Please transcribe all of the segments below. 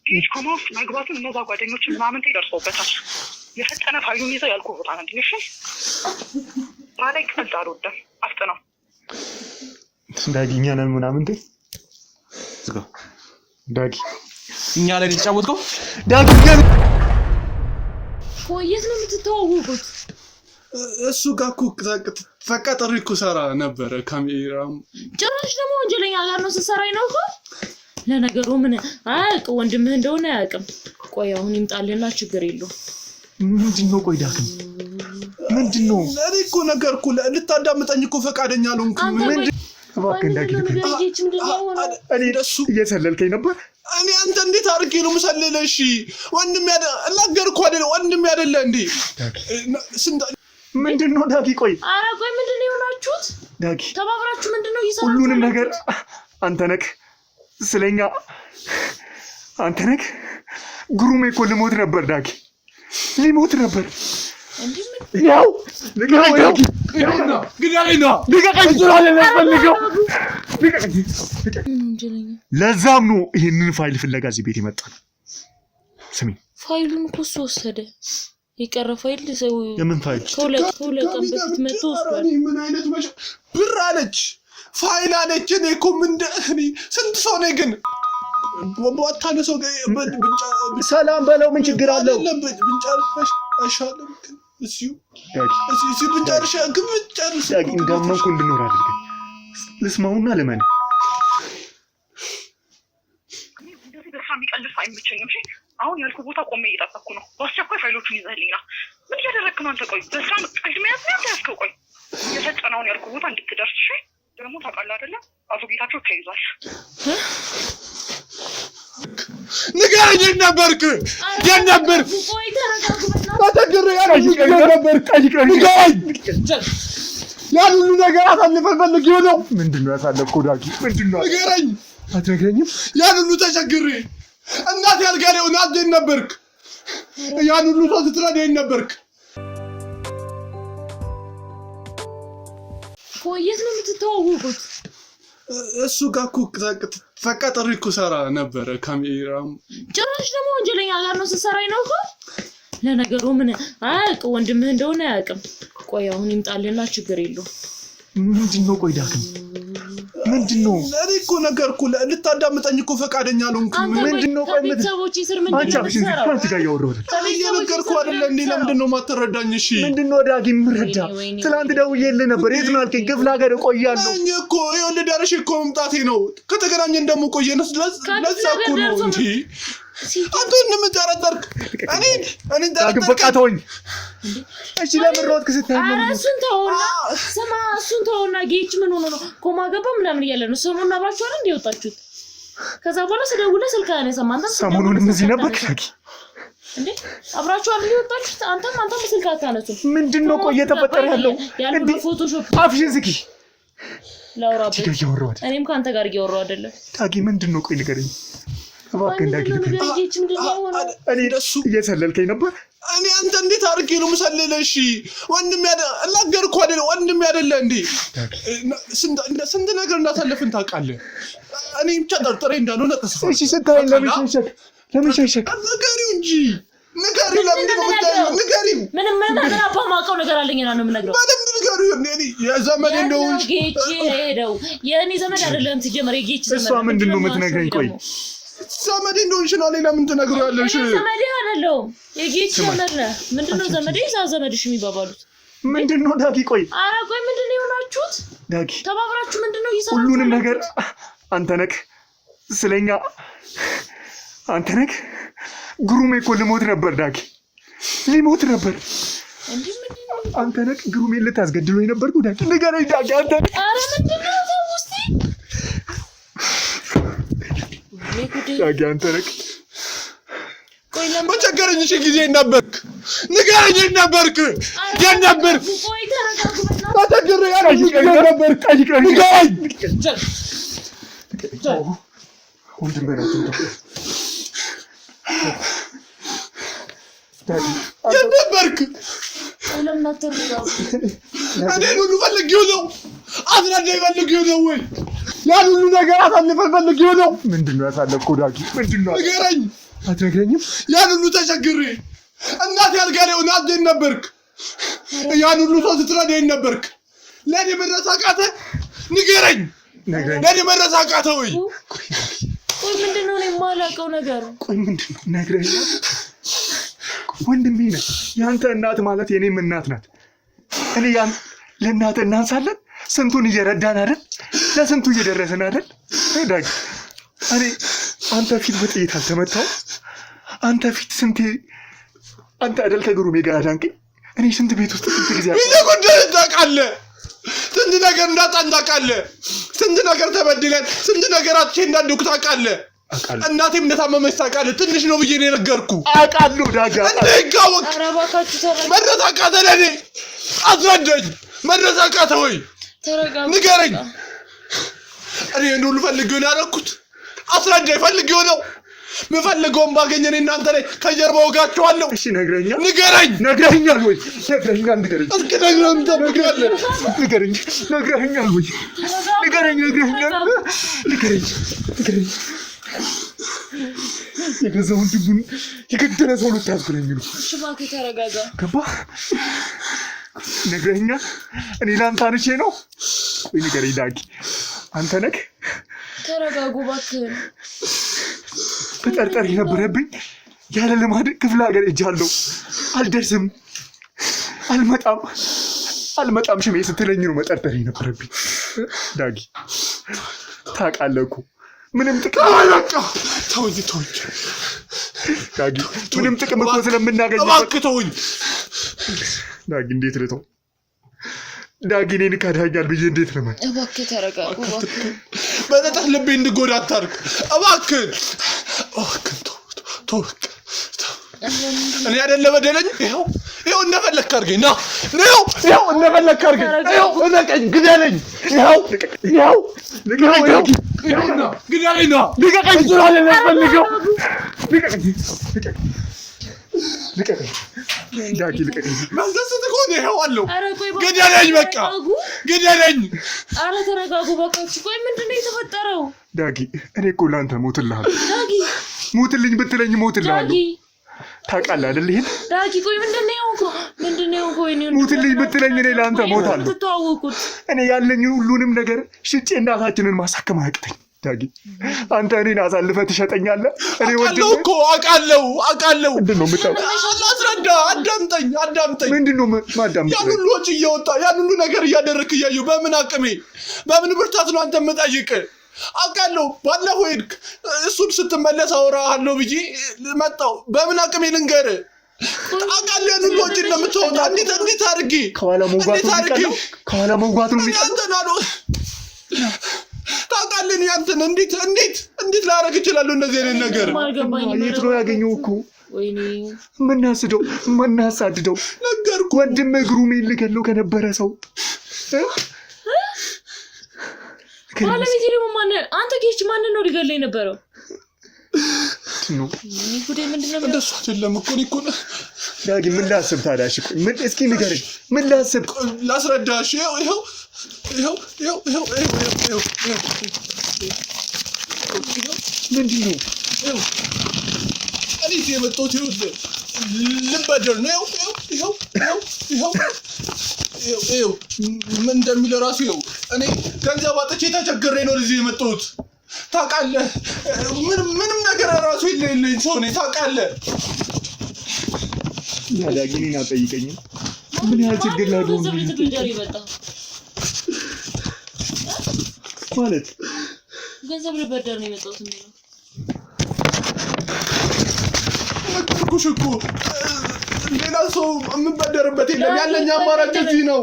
ይህ ኮማስ መግባቱን እነዛ ጓደኞችን ምናምን ይደርሰውበታል። የፈጠነ ፋይሉን ይዘው ያልኩህ ቦታ ነው። ትንሽ ባላይ ቀልድ አልወደም። አፍጥነው ዳጊ እኛ ነን ምናምን ዝጋ። ዳጊ እኛ ላይ ተጫወትከው። ዳጊ ጋር ቆየት ነው የምትተዋወቁት? እሱ ጋር እኮ ተቀጥሬ እኮ ሰራ ነበረ። ካሜራም ጭራሽ ደግሞ ወንጀለኛ ጋር ነው ስትሰራኝ ነው እኮ። ለነገሩ ምን አያውቅ ወንድምህ እንደሆነ አያውቅም። ቆይ አሁን ይምጣልና ችግር የለውም። ምንድነው? ቆይ ዳግም ምንድነው? እኔ እኮ ነገርኩ ልታዳምጠኝ እኮ ፈቃደኛ አልሆንኩም። እባክህ ዳጊ እኔ ደሱ እየሰለልከኝ ነበር። እኔ አንተ እንዴት አድርጌ ነው የምሰልልህ? እሺ ወንድም አላገርኩ አይደል? ወንድም አይደለ እንዴ? ምንድነው ዳጊ? ቆይ ኧረ ቆይ ምንድነው የሆናችሁት? ዳጊ ተባብራችሁ ምንድነው እየሰራችሁ? ሁሉንም ነገር አንተ ነህ ስለኛ። አንተ ነህ። ግሩሜ እኮ ልሞት ነበር ዳጊ፣ ሊሞት ነበር። ያው ለዛም ነው ይሄንን ፋይል ፍለጋ እዚህ ቤት የመጣው። ስሚ ፋይሉን እኮ እሱ ወሰደ። የቀረ ፋይል ሰው የምን ፋይል? ከሁለት ቀን በፊት መጥቶ ወስዷል። ምን አይነት ብር አለች ፋይል አለች። እኔ እኮ ስንት ሰው ነኝ ግን ወጣለ ሰው ሰላም በለው። ምን ችግር አለው? ብንጨርሽ አይሻልም? እሱ ብንጨርሽ ግብጨርሽ እንዳመንኩ እንድኖር አድርገኝ። ልስማውና ለምን እንደዚህ በስራ የሚቀልድ አይመቸኝም። አሁን ያልኩህ ቦታ ቆሜ እየጠበቅኩ ነው። በአስቸኳይ ፋይሎቹን ይዘህልኝ ና። ምን እያደረግክ ነው አንተ? ቆይ በስራ ቀልድ መያዝ ነው ያዝከው? ቆይ የፈጠነውን ያልኩህ ቦታ እንድትደርስ ደግሞ ታውቃለህ አይደለም? አቶ ጌታቸው ተይዟል። ንገረኝ ነበርክ የነበር ቆይ ተረጋግበና አተገረ ያን ሁሉ ነገር አሳልፈን ፈልግ ይሆነው። ምንድነው ያሳለፍከው ዳጊ? ምንድነው? ንገረኝ። አትነግረኝም? ያን ሁሉ ተቸግሬ እናት ያልጋሌው ናደኝ ነበርክ። ያን ሁሉ ሰው ስትረዳኝ ነበርክ። ቆየት ነው የምትተዋወቁት? እሱ ጋር እኮ ተቀጥሬ እኮ ሰራ ነበረ። ካሜራም ጭራሽ ደግሞ ወንጀለኛ ጋር ነው ስትሰራኝ ነው እኮ። ለነገሩ ምን አያውቅ ወንድምህ እንደሆነ አያውቅም። ቆይ አሁን ይምጣልና ችግር የለውም። ምንድነው? ቆይ ዳግም ምንድነው? እኔ እኮ ነገርኩ ልታዳምጠኝ እኮ ፈቃደኛ አልሆንኩም። ምንድነው? ቆይ ቤተሰቦቼ ስር ምንድነው የምትሰራው? አንቺ ጋር ያወራሁት ነገርኩ አይደለ እንዴ? ለምንድነው የማትረዳኝ? እሺ ምንድነው ዳግም ምረዳ? ትናንት ደውዬልህ ነበር። የት ነው አልከኝ? ክፍለ ሀገር እቆያለሁ። እኔ እኮ ይኸውልህ ደርሼ እኮ መምጣቴ ነው። ከተገናኘን ደግሞ ቆየን። ለዛ እኮ ነው እንጂ አንተ ምን ተረዳርክ? እኔ ዳግም በቃ ተወኝ። እሺ ለምን ሮጥክ ስታይ? ኧረ እሱን ተውና ስማ፣ እሱን ተውና ጌች ምን ሆኖ ነው ኮማ ገባ ምናምን እያለ ነው። ሰሞኑን አብራችሁ አይደል እንደ ወጣችሁት? ከዛ በኋላ ስደውልህ ስልክ አያነሳም። አንተ ሰሞኑንም እዚህ ነበርክ እንዴ? አብራችሁ አይደል የወጣችሁት? አንተም ስልክ አታነሱም። ምንድነው? ቆይ እየተፈጠረ ያለው እንዴ? ፎቶሾፕ አፍሽን ዝጊ። ላውራበት እያወራሁ እኔም ካንተ ጋር እያወራሁ አይደለም። ዳጊ ምንድነው? ቆይ ንገረኝ እባክህ ዳጊ። እኔ ደሱ እየሰለልከኝ ነበር። እኔ አንተ እንዴት አድርጌ ነው የምሰልልህ? እሺ ወንድም አላገርኩ አይደል? ወንድም አይደለ እንዴ? ስንት ነገር እንዳሳለፍን ታውቃለህ። እኔ ብቻ ጠርጥሬ እንዳልሆነ ተስፋ። እሺ ስታይ ለምን ሸሸክ? ንገሪው እንጂ ንገሪው። ለምን ነው የምታየው? ንገሪው። ምንም ነገር አባማቀው ነገር አለኝ እና ነው የምነግረው። ምንም ንገሪው። እኔ የዘመድ እንደው ጌች ሄደው የእኔ ዘመድ አይደለም ሲጀመር የጌች ዘመድ። እሷ ምንድነው የምትነግረኝ? ቆይ ዘመዴ እንደሆንሽ ነው። ሌላ ምን ትነግሪያለሽ? ዘመዴ አይደለም የጌች ዘመድ ነህ። ምንድነው ዘመዴ ዘመድሽ የሚባባሉት? ምንድነው ዳጊ? ቆይ ኧረ ቆይ ምንድነው የሆናችሁት? ዳጊ ተባብራችሁ ምንድነው እየሰራችሁ? ሁሉንም ነገር አንተ ነህ ስለኛ። አንተ ነህ። ግሩሜ እኮ ልሞት ነበር ዳጊ፣ ሊሞት ነበር። አንተ ነህ ግሩሜ ልታስገድለው የነበርከው ዳጊ። ንገረኝ ዳጊ። አንተ ነህ። ኧረ ምንድነው ውስጥ ዳጊ አንተ ነህ። ቆይ ለምን በቸገረኝ ጊዜ ነበርክ? ንገረኝ ነበርክ? የነበርክ ቆይ ተረጋግበና በቸገረ ነበርክ? ንገረኝ። ወንድም በላችሁ ዳጊ የነበርክ ለምን አትረጋጉ? እኔን ሁሉ ፈልጌው ነው። አስረዳኝ ፈልጌው ነው ወይ? ያን ሁሉ ነገር አሳልፈን ፈልጌው ነው። ምንድነው ያሳለፍከው ዳጊ? ምንድነው? ንገረኝ። አትነግረኝም? ያን ሁሉ ተቸግሬ እናቴ አልጋ ላይ ሆና አብደኝ ነበርክ። ያን ሁሉ ሰው ስትረዳኝ ነበርክ። ለኔ መድረስ አቃተህ? ንገረኝ። ለኔ መድረስ አቃተህ ወይ? ቆይ ምንድነው ነው የማላውቀው ነገር? ቆይ ምንድነው? ነግረኝ። ወንድሜ ነህ። ያንተ እናት ማለት የኔም እናት ናት። እኔ ያን ለእናት እናንሳለን። ስንቱን እየረዳን አይደል? ለስንቱ እየደረስን አይደል? ዳጊ እኔ አንተ ፊት በጥይት አልተመታሁም። አንተ ፊት ስንቴ አንተ አይደል ከግሩሜ ጋር አዳንከኝ። እኔ ስንት ቤት ውስጥ ስንት ጊዜ እንደጎደለ ታውቃለህ። ስንት ነገር እንዳጣን ታውቃለህ። ስንት ነገር ተበድለን ስንት ነገር አጥቼ እንዳደኩ ታውቃለህ። እናቴም እንደታመመች ታውቃለህ። ትንሽ ነው ብዬ ነው የነገርኩህ። አውቃለሁ ዳጊ። እንደይጋወቅ ኧረ እባካችሁ ተረጋጉ። መድረስ አቃተህ። ለኔ አስረዳኝ። መድረስ አቃተህ ወይ? ተረጋጉ። ንገረኝ። እኔ ሁሉ ፈልጌው ነው ያደረኩት። አስረዳኝ። ፈልጌው ነው ምፈልገውን ባገኘ እኔ እናንተ ላይ ከጀርባ ወጋቸዋለሁ። እሺ ነግረኛል። ንገረኝ። ነግረኛል ወይ? ነግረኛል። ንገረኝ። እስኪ ነግረኝ። ተነግረኛል። ንገረኝ። ነግረኛል ወይ? ንገረኝ። ነግረኛል። ንገረኝ። ንገረኝ። የገዛ ወንድሙን የገደለ ሰው ልታዝብለኝ ነው። እሺ እባክህ ተረጋጋ። ገባህ? ነግረኛል። እኔ ለአንተ አንቼ ነው። ቆይ ንገረኝ ዳጊ። አንተ ነህ? ተረጋጉ እባክህ። በጠርጠር የነበረብኝ ያለ ልማድ ክፍለ ሀገር ሄጃለሁ። አልደርስም፣ አልመጣም ሽሜ ስትለኝ ነው መጠርጠር የነበረብኝ። ዳጊ ታውቃለህ እኮ ምንም ጥቅም ተውኝ ዳጊ፣ ምንም ጥቅም እኮ ስለምናገኝ እባክህ ተውኝ ዳጊ። እንዴት ልተው ዳጊ? እኔን ካዳኛል ብዬ እንዴት ነው? እባክህ ተረጋጉ። በጠጣህ ልቤ እንድጎዳ አታርግ እባክህ። ተው እኔ አይደለ በደለኝ። ይኸው እንደፈለክ አድርገኝ። ና ይኸው እንደፈለክ አድርገኝ። ይኸው እነቀኝ፣ ግደለኝ። ይኸው ግደለኝ። ልቀቀኝ። ልቀቀኝ ዳጊ፣ ልቀቀኝ። መንግስት ከሆነ ይኸው አለው። ግደለኝ፣ በቃ ግደለኝ። ኧረ ተረጋጉ እባካችሁ። ቆይ ምንድን ነው የተፈጠረው? ዳጊ እኔ እኮ ለአንተ ሞትልሃለሁ። ዳጊ ሞትልኝ ብትለኝ ሞትልሃለሁ። ታውቃለህ አይደል? ይሄን ዳጊ ቆይ ምንድን ነው የሆንከው? ሞትልኝ ብትለኝ እኔ ለአንተ ሞታለሁ። ትተዋወቁት። እኔ ያለኝ ሁሉንም ነገር ሽጬ እናታችንን ማሳከም አያቅተኝ። ዳጊ አንተ እኔን አሳልፈህ ትሸጠኛለህ? እኔ ወድጄ እኮ አውቃለሁ። ምንድን ነው የምታውቀው? አስረዳ። አዳምጠኝ። ምንድን ነው ማዳምጠኝ? ያን ሁሉ ወጪ እየወጣ ያን ሁሉ ነገር እያደረግክ እያየሁ በምን አቅሜ በምን ብርታት ነው አንተ የምጠይቅህ? አውቃለሁ። ባለፈው ሄድክ፣ እሱን ስትመለስ አወራሃለሁ ብዬ መጣሁ። በምን አቅሜ ልንገርህ? አውቃለሁ ያን ሁሉ ወጪ እንደምታወጣ። እንዴት አድርጌ ከኋላ መውጋት ነው የሚቀለው? ታውቃለህ ያንተን እንዴት ላደርግ እችላለሁ እንደዚህ አይነት ነገር? የት ነው ያገኘው እኮ ምናሳድደው ነገርኩህ። ወንድም ግሩሜን ልገለው ከነበረ ሰው ባለቤቴ ደግሞ አንተ ኬች ማንን ነው ሊገለው የነበረው? እንደሱ አይደለም እኮ እኔ እኮ ዳጊ ምን ላስብ ታዲያ? እስኪ ንገረኝ፣ ምን ላስብ? ላስረዳሽ። ይኸው ምንድን ነው? እኔ የመጣሁት ልበደር ነው። ይኸው ምን እንደሚል እራሱ ይኸው እኔ ገንዘብ አጥቼ ተቸግሬ ነው እዚህ የመጣሁት። ታውቃለህ፣ ምንም ነገር እራሱ የለኝ ሰው ነኝ። ታውቃለህ። ዳጊ እኔን አትጠይቀኝም። ምን ያህል ችግር ላይ ሆኖ ማለት ገንዘብ ልበደር ነው የመጣሁት እንዴ? ነገርኩሽ እኮ ሌላ ሰው የምበደርበት የለም። ያለኝ አማራጭ እዚህ ነው።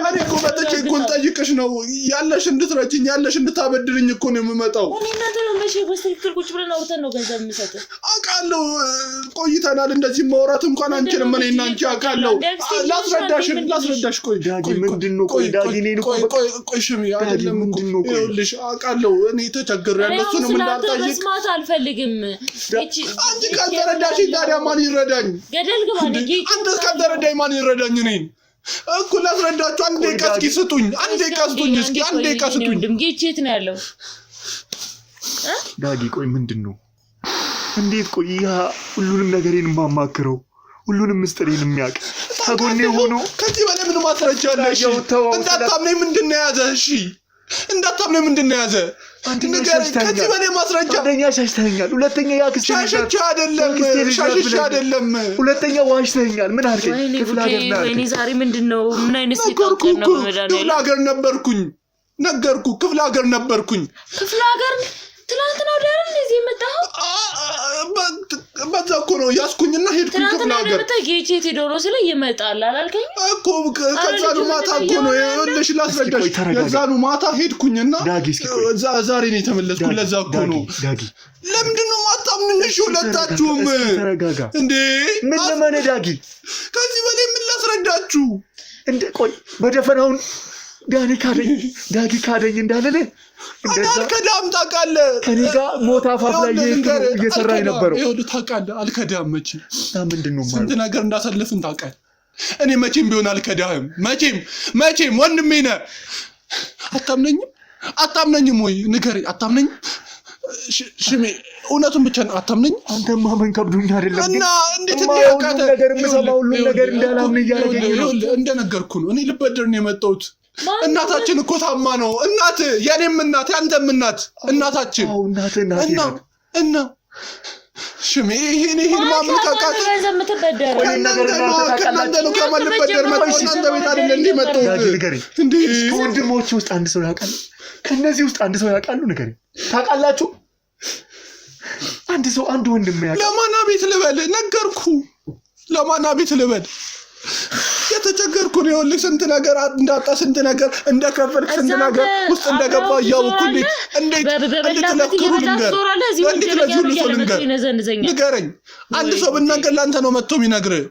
እኔ እኮ መጥቼ እኮ ልጠይቅሽ ነው። ያለሽ እንድትረጂኝ ያለሽ እንድታበድርኝ እኮ ነው የምመጣው። እኔ እናንተ መቼ በስትክክል ቁጭ ብለን አውርተን ነው ገንዘብ የምሰጥህ? አውቃለሁ፣ ቆይተናል። እንደዚህ ማውራት እንኳን አንችልም። እኔ እና አንቺ አውቃለሁ። ላስረዳሽ። ቆይ ዳጊ ምንድን ነው? ቆይ ዳጊ እኔን እኮ ቆይ ሽሚ አይደለም እኮ ይኸውልሽ፣ አውቃለሁ እኔ ተቸግሬያለሁ። እሱንም እንዳልጠይቅ መስማት አልፈልግም። አንቺ ካልተረዳሽኝ ታዲያ ማን ይረዳኝ? ገደል ግባ። አንተ እስካልተረዳኝ ማን ይረዳኝ? እኔን እኮ ላስረዳችሁ። አንዴ ቀስቂ ስጡኝ፣ አንዴ ቀስጡኝ፣ እስኪ አንዴ ቀስጡኝ። ድምጌች የት ነው ያለው? ዳጊ ቆይ ምንድነው? እንዴት ቆይ ያ ሁሉንም ነገሬን ማማክረው ሁሉንም ምስጥሬን የሚያውቅ ከጎኔ ሆኖ ከዚህ በላይ ምን ማስረጃ አለሽ? እንዳታምነኝ ምንድነው ያዘ? እሺ እንዳታምነኝ ምንድነው ያዘ? ከዚህ በላይ ማስረጃ አንደኛ ሻሽተኛል፣ ሁለተኛ ያክስቴ አይደለም፣ ሁለተኛ ዋሽተኛል። ምን አልከኝ? ክፍለ ሀገር ነበር። ወይኔ ዛሬ ምንድነው? ምን አይነት ሲጣቀር ነው መዳኔ? ክፍለ ሀገር ነበርኩኝ፣ ነገርኩ። ክፍለ ሀገር ነበርኩኝ። ክፍለ ሀገር ትናንት ነው አይደል እዚህ የመጣው? በዛ እኮ ነው ያስኩኝና ሄድኩኝ ክፍለ ሀገር። ትናንት ጌቼት ሄዶ ነው ስለ ይመጣል አላልከኝ እኮ? ከዛኑ ማታ እኮ ነው ይኸውልሽ፣ ላስረዳሽ። የዛኑ ማታ ሄድኩኝና ዛሬ ነው የተመለስኩ። ለዛ እኮ ነው። ለምንድን ነው ማታምንሽ ሁለታችሁም? እንዴ ምን ለማን ዳጊ? ከዚህ በላይ ምን ላስረዳችሁ? እንዴ ቆይ በደፈናውን ዳጊ ካደኝ እንዳለለ አልከዳም። ታውቃለህ ከኔ ጋር ሞት አፋፍ ላይ እየሰራ የነበረው ይኸውልህ፣ ታውቃለህ አልከዳም። ምንድነው ስንት ነገር እንዳሳለፍን ታውቃለህ። እኔ መቼም ቢሆን አልከዳህም። መቼም ወንድሜ ነህ። አታምነኝም ወይ ንገረኝ። አታምነኝም? ሽሜ እውነቱን ብቻ ነው። አታምነኝም? አንተም ማመን ከብዶኝ አይደለም እና እንዴት እንደያውቃተ ነገር የምሰማው ሁሉ ነገር እንዳላምን እያደረገኝ ነው። እንደነገርኩ ነው። እኔ ልበደር ነው የመጣሁት። እናታችን እኮ ታማ ነው። እናት የኔም እናት ያንተም እናት እናታችን እና ሽሜ ይሄን ማምን ካቃተ ከእናንተ ነው ከማልበደር መጣሁ። እናንተ ቤት አይደለም እንደመጣሁት። እንዴ ከወንድሞች ውስጥ አንድ ሰው ያውቃል? ከነዚህ ውስጥ አንድ ሰው ያውቃሉ? ንገረኝ። ታውቃላችሁ? አንድ ወንድም ያውቃል? ለማና ቤት ልበል? ነገርኩ። ለማና ቤት ልበል? የተቸገርኩ ነው። ይኸውልህ ስንት ነገር እንዳጣ፣ ስንት ነገር እንደከፈልክ፣ ስንት ነገር ውስጥ እንደገባ እያወኩ እንዴት ልትለክሩ ንገረኝ። አንድ ሰው ብናገር ለአንተ ነው መጥቶ የሚነግርህ።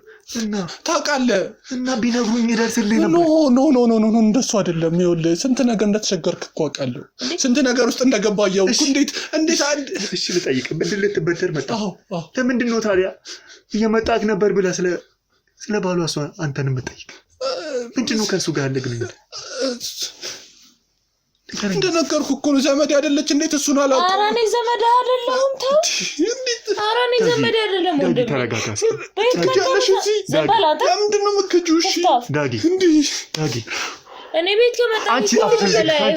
ታውቃለህ? እና ቢነግሩኝ ይደርስልህ ነበር። ኖ እንደሱ አይደለም። ይኸውልህ ስንት ነገር እንደተቸገርክ እኮ አውቃለሁ። ስንት ነገር ውስጥ እንደገባ እያወኩ እንዴት እሺ ልጠይቅ፣ ብድር ልትበደር መጣህ። ለምንድን ነው ታዲያ እየመጣህ ነበር ብለህ ስለ ባሏ እሷ አንተን የምጠይቅ? ምንድን ነው ከእሱ ጋር ያለ ግንኙነት? እንደነገርኩ እኮ ነው። ዘመድ አይደለች። እንዴት እሱን አላውቅም። ኧረ እኔ ዘመድ አይደለሁም። ተው። ኧረ እኔ ዘመድ አይደለም። ወንድሜ ተረጋጋ። ለምንድን ነው የምትክጂው? እሺ ዳጊ እኔ ቤት ከመጣ አንቺ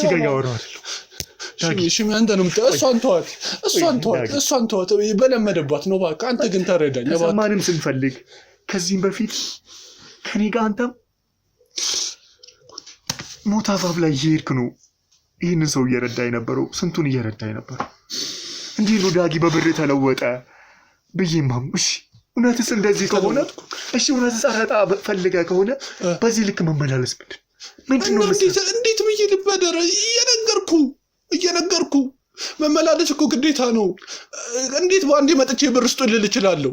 ጋር እያወራሁ አይደለም። ሽሜ አንተ ነው የምትለው። እሷን ተዋት። በለመደባት ነው። እባክህ አንተ ግን ተረዳኝ። ማንም ስንፈልግ ከዚህም በፊት ከኔ ጋር አንተም ሞት አፋፍ ላይ እየሄድክ ነው ይህንን ሰው እየረዳ የነበረው። ስንቱን እየረዳ የነበረው። እንዲህ ነው ዳጊ በብር ተለወጠ ብዬማም። እሺ እውነትስ እንደዚህ ከሆነ እውነትስ አረጣ ፈልገ ከሆነ በዚህ ልክ መመላለስ ምንድን ነው? እንዴት ብዬ ልበደረ? እየነገርኩ መመላለስ እኮ ግዴታ ነው። እንዴት በአንዴ መጥቼ ብር ስጡኝ ልል እችላለሁ?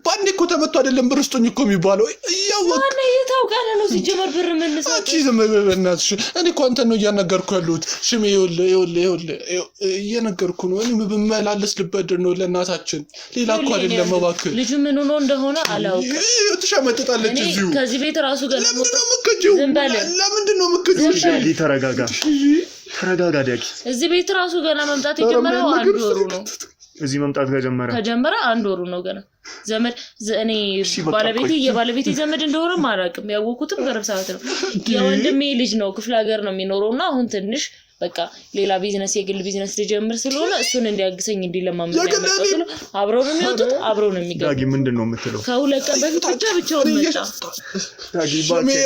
በአንዴ እኮ ተመቶ አይደለም ብር ስጡኝ እኮ የሚባለው። ማን የታውቃለህ ነው ሲጀመር ብር መልሰህ? አንቺ ዝም በይ በእናትሽ። እኔ እኮ አንተን ነው እያነገርኩ ያለሁት። ሽሜ ይኸውልህ እየነገርኩ ነው። እኔ ብመላለስ ልበድር ነው ለእናታችን፣ ሌላ እኮ አይደለም። እባክህ ልጁ ምን ሆኖ እንደሆነ አላውቅም። ትሻመጥጣለች እዚሁ ከዚህ ቤት ራሱ ጋር። ለምንድን ነው የምትከጂው? ተረጋጋ ዳጊ። እዚህ ቤት ራሱ ገና መምጣት የጀመረው አንድ ወሩ ነው። እዚህ መምጣት ከጀመረ አንድ ወሩ ነው ገና። ዘመድ እኔ የባለቤቴ ዘመድ እንደሆነ አላውቅም። ያወኩትም ቅርብ ሰዓት ነው። የወንድሜ ልጅ ነው። ክፍለ ሀገር ነው የሚኖረውና አሁን ትንሽ በቃ ሌላ ቢዝነስ የግል ቢዝነስ ሊጀምር ስለሆነ እሱን እንዲያግዘኝ እንዲለማመድ ነው። አብረው ነው የሚወጡት፣ አብረው ነው የሚገቡት። ዳጊ ምንድን ነው የምትለው? ከሁለት ቀን በፊት ብቻውን መጣ።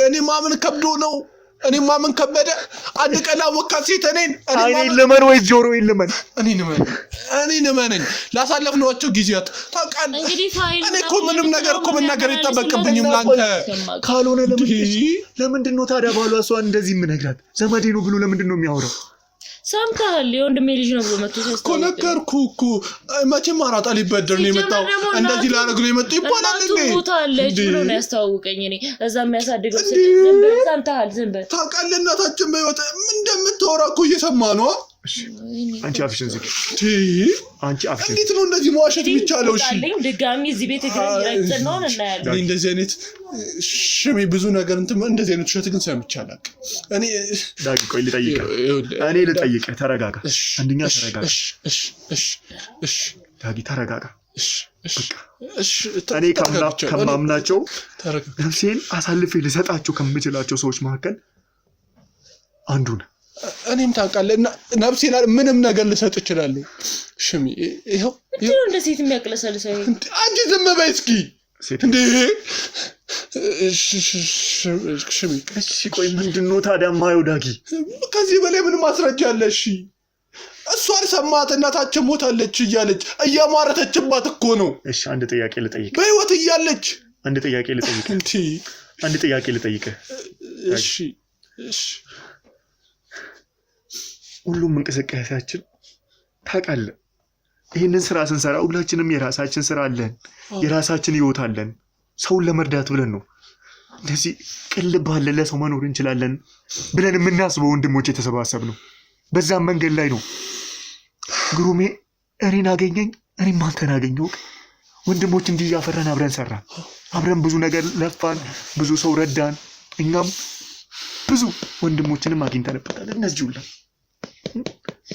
እኔ ማመን ከብዶ ነው። እኔ ማመን ከበደ። አንድ ቀን አወቃት ሴት እኔን ለመን ወይ ጆሮ ይልመን እኔን እመነኝ። ላሳለፍናቸው ጊዜያት ታውቃለህ። እኔ እኮ ምንም ነገር እኮ መናገር አይጠበቅብኝም ላንተ። ካልሆነ ለምንድን ነው ታዲያ ባሏ እሷን እንደዚህ የምነግራት? ዘመዴ ነው ብሎ ለምንድን ነው የሚያወራው? ሰምተሃል? የወንድሜ ልጅ ነው ብሎ መጥቶ እኮ ነገርኩህ እኮ። መቼም አራጣ ሊበደር ነው የመጣው፣ እንደዚህ ላደርግ ነው የመጣው ይባላል እንዴ? ቦታ አለች ብሎ ነው ያስተዋውቀኝ። እኔ እዛ የሚያሳድገው ዝም በል። ሰምተሃል? ዝም በል። ታውቃለህ እናታችን በህይወት እንደምታወራ እኮ እየሰማ ነው። አንቺ አፍሽን ዝጊ። አንቺ አፍሽን እንዴት ነው እንደዚህ መዋሸት የሚቻለው? እሺ ድጋሚ እዚህ ቤት ይረጽነው እናያለን። እኔ እንደዚህ አይነት ሽሜ ብዙ ነገር እንደዚህ አይነት ውሸት ግን ሰምቼ አላውቅም። እኔ ዳጊ ቆይ ልጠይቅህ። ተረጋጋ። አንደኛ ተረጋጋ። እሺ ዳጊ ተረጋጋ። እኔ ከማምናቸው ነፍሴን አሳልፌ ልሰጣቸው ከምችላቸው ሰዎች መካከል አንዱ ነው። እኔም ታውቃለህ ነፍሴን ምንም ነገር ልሰጥ እችላለሁ። ሽሚ ይኸው እንደ ሴት የሚያቅለሰልሰው አንቺ ዝም በይ እስኪ እንዴ። ሽሚ እሺ ቆይ ምንድነው ታዲያ ማየው? ዳጊ ከዚህ በላይ ምን ማስረጃ አለ? እሺ እሷን ሰማት እናታችን ሞታለች እያለች እያማረተችባት እኮ ነው። እሺ አንድ ጥያቄ ልጠይቅ። በህይወት እያለች አንድ ጥያቄ ልጠይቅ። እሺ ሁሉም እንቅስቃሴያችን ታውቃለህ፣ ይህንን ስራ ስንሰራ ሁላችንም የራሳችን ስራ አለን፣ የራሳችን ህይወት አለን። ሰውን ለመርዳት ብለን ነው እንደዚህ ቅልብ ባለ ለሰው መኖር እንችላለን ብለን የምናስበው ወንድሞች የተሰባሰብ ነው። በዛም መንገድ ላይ ነው ግሩሜ እኔን አገኘኝ፣ እኔም አንተን አገኘሁ። ወንድሞች እንዲህ እያፈራን አብረን ሰራን፣ አብረን ብዙ ነገር ለፋን፣ ብዙ ሰው ረዳን። እኛም ብዙ ወንድሞችንም አግኝተንበታል። እነዚህ ሁላ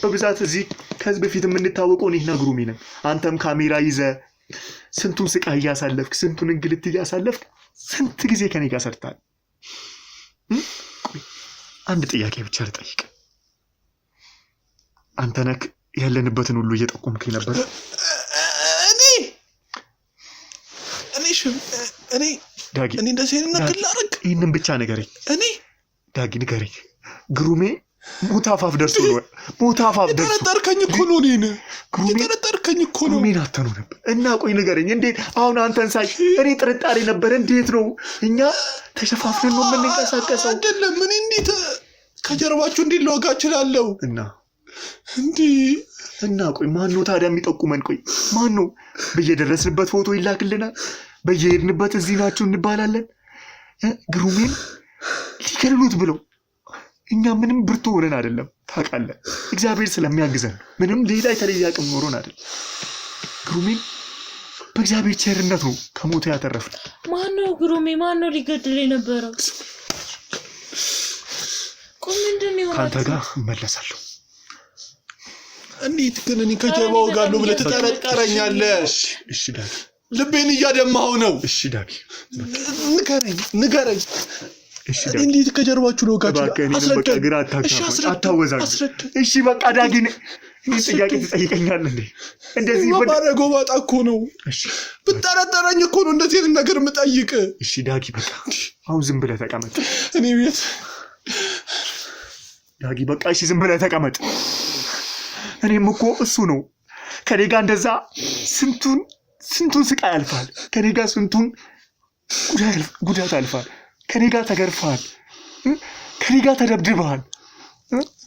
በብዛት እዚህ ከዚህ በፊት የምንታወቀው እኔና ግሩሜ ነን። አንተም ካሜራ ይዘህ ስንቱን ስቃይ እያሳለፍክ ስንቱን እንግልት እያሳለፍክ ስንት ጊዜ ከኔ ጋር ሰርታል። አንድ ጥያቄ ብቻ ልጠይቅ። አንተ ነህ ያለንበትን ሁሉ እየጠቆምከኝ ነበር። እኔ ዳጊ እንደዚህ ነገር ላድርግ? ይህንን ብቻ ንገረኝ። ዳጊ ንገረኝ። ግሩሜ ሞት አፋፍ ደርሶ ነው። ጠረጠርከኝ እኮ ነው። ጠረጠርከኝ እኮ ነው። ግሩሜን አተነው ነበር እና ቆይ ንገረኝ፣ እንዴት አሁን አንተን ሳይ እኔ ጥርጣሬ ነበር። እንዴት ነው እኛ ተሸፋፍነን ነው የምንንቀሳቀሰው? አይደለም ምን እንዴት ከጀርባችሁ እንዴት ልወጋ እችላለሁ? እና ቆይ ማን ነው ታዲያ የሚጠቁመን? ቆይ ማን ነው? በየደረስንበት ፎቶ ይላክልናል፣ በየሄድንበት እዚህ ናችሁ እንባላለን። ግሩሜን ሊገሉት ብለው እኛ ምንም ብርቱ ሆነን አይደለም ታውቃለህ፣ እግዚአብሔር ስለሚያግዘን ምንም ሌላ የተለየ አቅም ኖሮን አይደለም። ግሩሜን በእግዚአብሔር ቸርነት ነው ከሞት ያተረፍነው። ማን ነው ግሩሜ? ማን ነው ሊገድል የነበረው? ቆይ ምንድነው? ካንተ ጋር እመለሳለሁ። እንዴት ግን እኔ ከጀርባው ጋር ብለህ ትጠረጠረኛለህ? እሺ ዳጊ፣ ልቤን እያደማኸው ነው። እሺ ዳጊ ንገረኝ። እንዴት ከጀርባችሁ ነው ጋር አታወዛግ። እሺ በቃ ዳጊ ጥያቄ ትጠይቀኛለህ እንዴ? እንደዚህ ባረገው ባጣ እኮ ነው። ብጠረጠረኝ እኮ ነው እንደዚህ ነገር የምጠይቅ። እሺ ዳጊ በቃ አሁን ዝም ብለህ ተቀመጥ። እኔ ቤት ዳጊ በቃ እሺ ዝም ብለህ ተቀመጥ። እኔም እኮ እሱ ነው ከኔ ጋር እንደዛ ስንቱን ስቃይ አልፋል። ከኔ ጋር ስንቱን ጉዳት አልፋል። ከኔ ጋር ተገርፋል። ከኔ ጋር ተደብድበሃል።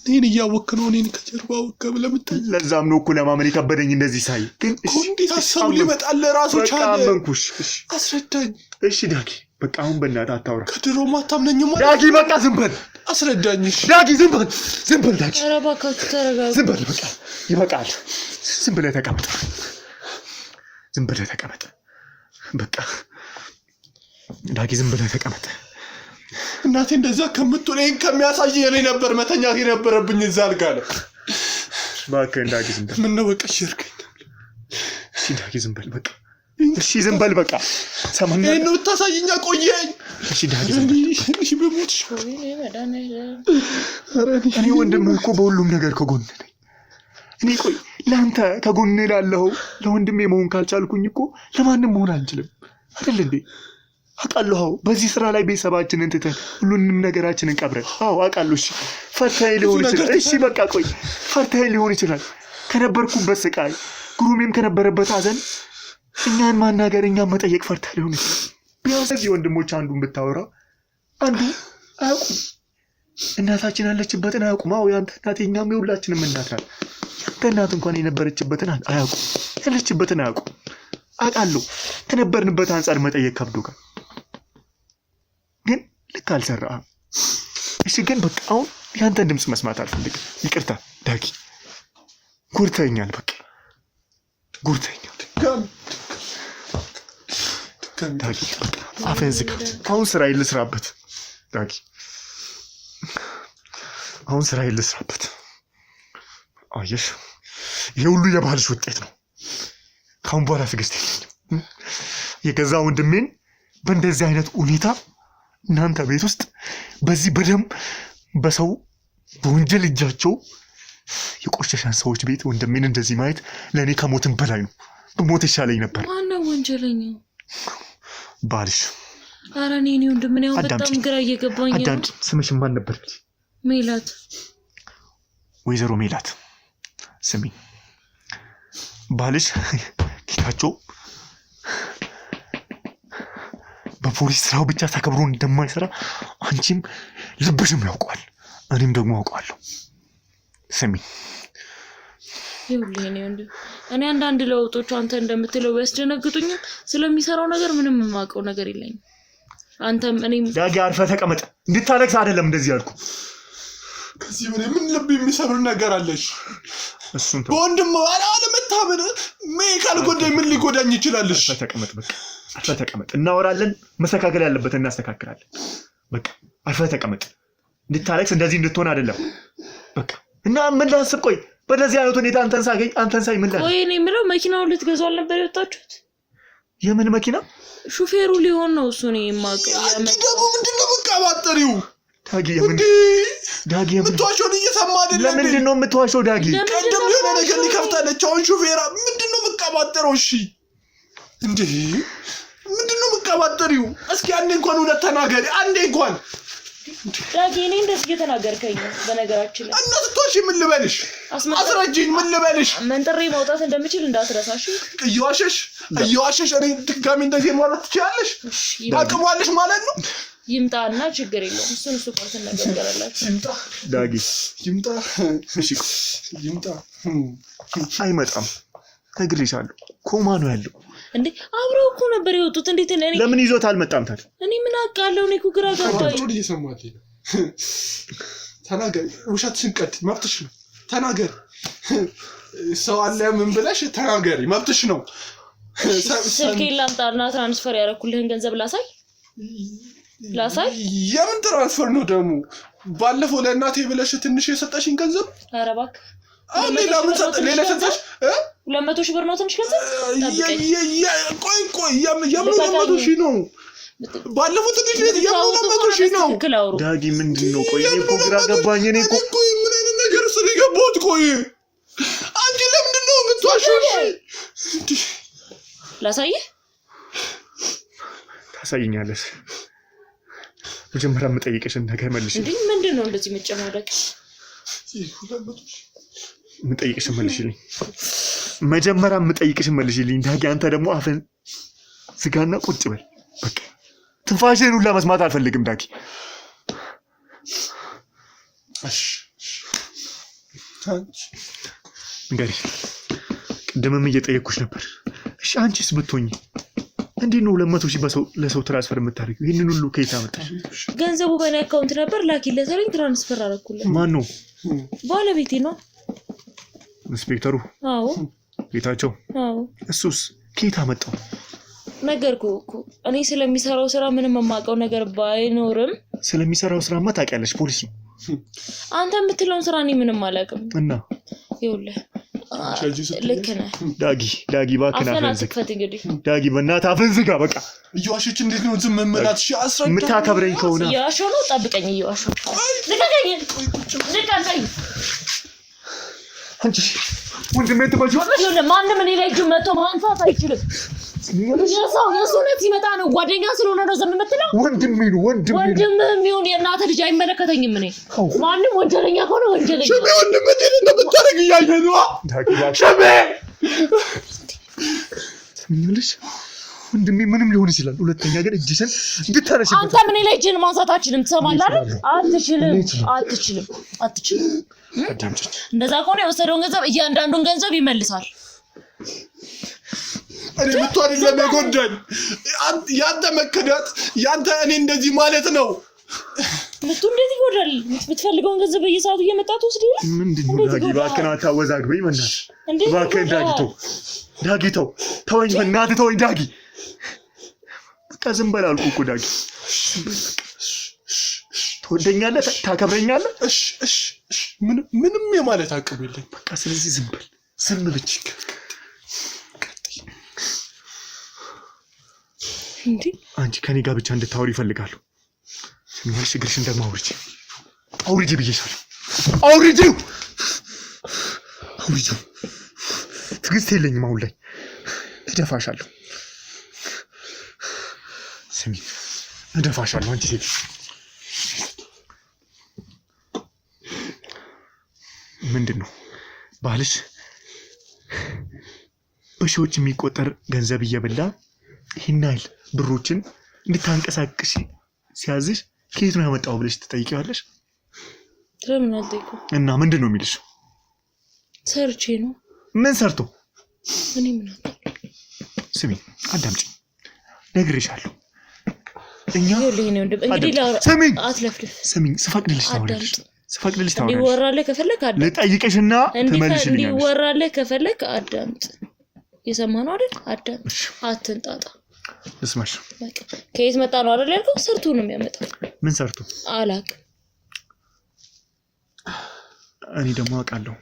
እኔን እያወክ ነው እኔን ከጀርባ ወከ ብለምታይ። ለዛም ነው እኮ ለማመን ከበደኝ እንደዚህ ሳይ። ግን እሺ እንዴት ሐሳቡ ሊመጣል ራሱ ቻለ? አመንኩሽ። አስረዳኝ። እሺ ዳጊ በቃ አሁን በእናትህ አታውራ። ከድሮም አታምነኝም ማለት ዳጊ በቃ ዝም በል። አስረዳኝ። እሺ ዳጊ ዝም በል ዳጊ። ኧረ እባክህ ተረጋጋ። ዝም በል በቃ ይበቃል። ዝም ብለህ ተቀመጥ። በቃ ዳጊ ዝም ብለህ ተቀመጥ። እናቴ እንደዛ ከምትሆነኝ ከሚያሳይ የኔ ነበር መተኛት የነበረብኝ እዛ አልጋ ላይ። እባክህ ዳጊ ዝም በል። ምን ነው በቃ ሽርከኝ። እሺ ዳጊ ዝም በል በቃ። እሺ ዝም በል በቃ። ሰማኛ ነው ታሳየኛ ቆየኝ። እሺ ዳጊ ዝም በል። እሺ በሞትሽ እኔ ወንድምህ እኮ በሁሉም ነገር ከጎን ነኝ። እኔ ቆይ ለአንተ ከጎን ላለው ለወንድሜ መሆን ካልቻልኩኝ እኮ ለማንም መሆን አልችልም አይደል እንዴ? አውቃለሁ። በዚህ ስራ ላይ ቤተሰባችንን ትተን ሁሉንም ነገራችንን ቀብረን አውቃለሁ። እሺ ፈርተኸኝ ሊሆን ይችላል። እሺ በቃ ቆይ ፈርተኸኝ ሊሆን ይችላል። ከነበርኩበት ስቃይ ግሩሜም ከነበረበት ሐዘን እኛን ማናገር እኛን መጠየቅ ፈርተህ ሊሆን ይችላል። ቢያንስ እዚህ ወንድሞች አንዱን ብታወራ አንዱ አያውቁም። እናታችን ያለችበትን አያውቁም። ያንተ እናት የኛም የሁላችንም እናት ናት። ያንተ እናት እንኳን የነበረችበትን አያውቁም፣ ያለችበትን አያውቁም። አውቃለሁ ከነበርንበት አንጻር መጠየቅ ከብዶካል፣ ግን ልክ አልሰራህም። እሺ ግን በቃ አሁን ያንተን ድምፅ መስማት አልፈልግም። ይቅርታ ዳጊ ጉርተኛል በቃ ጉርተኛል። ዳጊ አፈን ዝጋ። አሁን ስራዬን ልስራበት ዳጊ፣ አሁን ስራዬን ልስራበት። አየሽ ይሄ ሁሉ የባህልሽ ውጤት ነው። ካሁን በኋላ ትዕግስት የለኝም። የገዛ ወንድሜን በእንደዚህ አይነት ሁኔታ እናንተ ቤት ውስጥ በዚህ በደም በሰው በወንጀል እጃቸው የቆሸሸን ሰዎች ቤት ወንድሜን እንደዚህ ማየት ለእኔ ከሞትም በላይ ነው። በሞት ይሻለኝ ነበር። ማነው ወንጀለኛው? ባልሽ። ኧረ እኔ ወንድሜ ያው በጣም ግራ እየገባኝ ነው። አዳምጪ። ስምሽን ማን ነበር? ሜላት። ወይዘሮ ሜላት ስሚ፣ ባልሽ ጌታቸው በፖሊስ ስራው ብቻ ተከብሮ እንደማይሰራ አንቺም ልብሽም ያውቀዋል፣ እኔም ደግሞ አውቀዋለሁ። ስሚ ይኸውልህ እኔ አንዳንድ ለውጦች አንተ እንደምትለው ያስደነግጡኛል። ስለሚሰራው ነገር ምንም የማውቀው ነገር የለኝም። አንተም እኔም ዳጊ አርፈህ ተቀመጥ። እንድታለቅስ አይደለም እንደዚህ ያልኩ። ከዚህ ምን ልብ የሚሰሩ ነገር አለሽ? እሱን በወንድም አለመታመን ካልጎዳኝ ምን ሊጎዳኝ ይችላልሽ? አርፈህ ተቀመጥ። በቃ አርፈህ ተቀመጥ። እናወራለን፣ መስተካከል ያለበት እናስተካክላለን። በቃ አርፈህ ተቀመጥ። እንድታለቅስ እንደዚህ እንድትሆን አይደለም። በቃ እና ምን ላስብ? ቆይ በደዚህ አይነት ሁኔታ አንተን ሳይ ምን ላድርግ? ቆይ እኔ የምለው መኪናውን ልትገዙ አልነበር የወጣችሁት? የምን መኪና? ሹፌሩ ሊሆን ነው እሱ። ነው የማውቀው። ደግሞ ምንድነው መቃባጠሪው? ዳጊ የምትዋሸውን እየሰማ አይደለም? ለምንድን ነው የምትዋሸው ዳጊ? ቀደም የሆነ ነገር ሊከፍታለች። አሁን ሹፌራ ምንድነው መቃባጠረው? እሺ እንዴ ምንድነው መቃባጠሪው? እስኪ አንዴ እንኳን እውነት ተናገሪ። አንዴ እንኳን ዳጊ እኔ እንደዚህ እየተናገርከኝ ነው። በነገራችን ላይ እናትቶሽ ምን ልበልሽ? አስረጅኝ። ምን ልበልሽ? መንጥሬ ማውጣት እንደምችል እንዳትረሳሽ። እየዋሸሽ እኔ ድጋሚ እንደዚህ ማለት ትችያለሽ? ታቅሟለሽ ማለት ነው። ይምጣና ችግር የለውም። እሱ ፓርት እናገራላችሁ። ይምጣ ዳጊ ይምጣ። እሺ ይምጣ። አይመጣም። ተግሬሻለሁ። ኮማ ነው ያለው። እንዴ አብረው እኮ ነበር የወጡት። እንዴት እኔ ለምን ይዞት አልመጣም ታዲያ? እኔ ምን አውቃለሁ? እኔ እኮ ግራ ገባኝ። ጥሩ እየሰማት ነው። ተናገሪ። ውሸትሽን ቀድ፣ መብትሽ ነው። ተናገሪ። ሰው አለ ምን ብለሽ ተናገሪ፣ መብትሽ ነው። ስልኬን ላምጣና ትራንስፈር ያደረኩልህን ገንዘብ ላሳይ። የምን ትራንስፈር ነው ደግሞ? ባለፈው ለእናቴ ብለሽ ትንሽ የሰጠሽኝ ገንዘብ? ኧረ እባክህ ሌላ ሰጠሽ? 200 ሺህ ብር ነው ትንሽ ገንዘብ? ቆይ የምን 200 ሺህ ነው? ባለፈው ትንሽ የምን 200 ሺህ ነው? ዳጊ ምንድን ነው? ቆይ እኔ እኮ ግራ ገባኝ። እኔ እኮ ቆይ ምን አይነት ነገር ስለገባሁት? ቆይ አንቺ ለምንድን ነው የምትዋሸው? ላሳይህ? ታሳይኛለሽ። መጀመሪያ የምጠይቅሽን ነገር መልሽ። እንዴ ምንድን ነው እንደዚህ መጨማደቅ? የምጠይቅሽን መልሽልኝ። መጀመሪያ የምጠይቅሽን መልሽልኝ ዳጊ። አንተ ደግሞ አፈን ዝጋና ቁጭ በል። በቃ ትንፋሽህን ሁላ መስማት አልፈልግም ዳጊ። ንገሪኝ። ቅድምም እየጠየቅኩሽ ነበር። እሺ አንቺስ ብትሆኚ እንዴት ነው 200 ሺህ ለሰው ትራንስፈር የምታደርጊው? ይህንን ሁሉ ከየት አመጣሽ? ገንዘቡ በእኔ አካውንት ነበር። ላኪለት አለኝ፣ ትራንስፈር አደረኩለት። ማን ነው? ባለቤቴ ነው። ኢንስፔክተሩ? አዎ። ጌታቸው? አዎ። እሱስ ከየት አመጣው? ነገርኩህ እኮ እኔ ስለሚሰራው ስራ ምንም የማውቀው ነገር ባይኖርም ስለሚሰራው ስራማ ታውቂያለሽ፣ ፖሊስ ነው። አንተ የምትለውን ስራ እኔ ምንም አላውቅም። እና ይኸውልህ ልክ ነህ ዳጊ እባክህን አፈን ዝጋ። ዳጊ በእናትህ አፈን ዝጋ። በቃ እየዋሸች እንዴት ነው ዝም መላት? እሺ አስረዳ። የምታከብረኝ ከሆነ እየዋሸሁ ነው። ጠብቀኝ። እየዋሸሁ ልቀቀኝ። አንቺ ወንድሜ ትመጪ ማንም እኔ ላይ እጁ መጥቶ ማንሳት አይችልም። የሰው ነት ሲመጣ ነው ጓደኛ ስለሆነ ነው ዝም የምትለው። ወንድምህም ይሁን የእናትህ ልጅ አይመለከተኝም። እኔ ማንም ወንጀለኛ ከሆነ ወንጀለኛ ሽሜ ወንድም እንዴት እንደምታደርግ እያየህ ነው። ሽሜ ትምኝልሽ ወንድሜ ምንም ሊሆን ይችላል። ሁለተኛ ግን እጅሽን እንድታነሺበት። አንተ ምን ላይ እጅን ማንሳት አትችልም። ትሰማለህ አይደል? አትችልም። አዳምጪኝ። እንደዛ ከሆነ የወሰደውን ገንዘብ እያንዳንዱን ገንዘብ ይመልሳል። እኔ ብትሆን ለመጎዳኝ ያንተ መከዳት ያንተ እኔ እንደዚህ ማለት ነው። ምቱ እንዴት ይጎዳል? የምትፈልገውን ገንዘብ በየሰዓቱ እየመጣ ትወስድ ይላል። ምንድነው ዳጊ? እባክህን አታወዛግበኝ በእናትህ። እባክህን ዳጊ ተው፣ ተወኝ በእናትህ ተወኝ ዳጊ። በቃ ዝም በል አልኩህ እኮ ዳጊ። ትወደኛለህ፣ ታከብረኛለህ። እሺ ምንም የማለት አቅም የለኝ። በቃ ስለዚህ ዝም በል፣ ዝም ብቻ። እንዴ አንቺ ከኔ ጋር ብቻ እንድታወሪ ይፈልጋሉ። ስሚኛል፣ እግርሽን ደግሞ አውርጂ ብዬሻለሁ። አውርጂው። ትዕግስት የለኝም አሁን ላይ። እደፋሻለሁ። ስሚ፣ እደፋሻለሁ አንቺ ሴት። ምንድን ነው ባልሽ በሺዎች የሚቆጠር ገንዘብ እየበላ ይህን ያህል ብሮችን እንድታንቀሳቅሽ ሲያዝሽ ከየት ነው ያመጣው ብለሽ ትጠይቂዋለሽ? ለምን አልጠይቀው? እና ምንድን ነው የሚልሽ? ሰርቼ ነው። ምን ሰርቶ? እኔ ምን አውቃለሁ? ስሚ አዳምጪ፣ ነግሬሻለሁ። እኛ እንግዲህ አትለፍልፍ። ስሚኝ፣ ስፈቅድልሽ ታወሪያለሽ። እንዲወራለህ ከፈለክ አዳምጥ። ልጠይቅሽና ትመልሽልኛለሽ። እንዲወራለህ ከፈለክ አዳምጥ። የሰማህ ነው አይደል? አዳምጥ፣ አትንጣጣ። ልስማሽ። በቃ ከየት መጣ ነው አይደል ያልከው? ሰርቶ ነው የሚያመጣው። ምን ሰርቶ? አላውቅም። እኔ ደግሞ አውቃለሁ።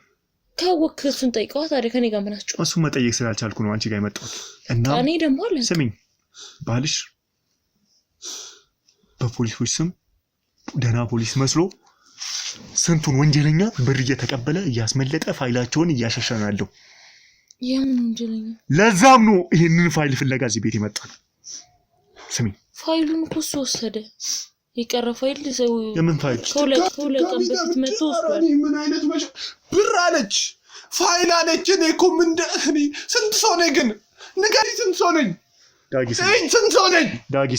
ካወቅህ እሱን ጠይቀዋ። ታዲያ ከኔ ጋር ምን አስጨው? እሱን መጠየቅ ስላልቻልኩ ነው አንቺ ጋር የመጣሁት። እና እኔ ደግሞ አለ። ስሚኝ፣ ባልሽ በፖሊሶች ስም ደህና ፖሊስ መስሎ ስንቱን ወንጀለኛ ብር እየተቀበለ እያስመለጠ ፋይላቸውን እያሸሸ ነው ያለው። የምን ወንጀለኛ? ለዛም ነው ይሄንን ፋይል ፍለጋ እዚህ ቤት የመጣው። ስሚኝ፣ ፋይሉን እኮ እሱ ወሰደ። የቀረ ፋይል ሰው የምን ፋይል? ከሁለት ቀን በፊት መጥቶ ወስዷል። ምን አይነት ብር አለች፣ ፋይል አለች። እኔ እኮ ስንት ሰው ነኝ ግን ንገሪኝ፣ ስንት ሰው ነኝ? ዳጊ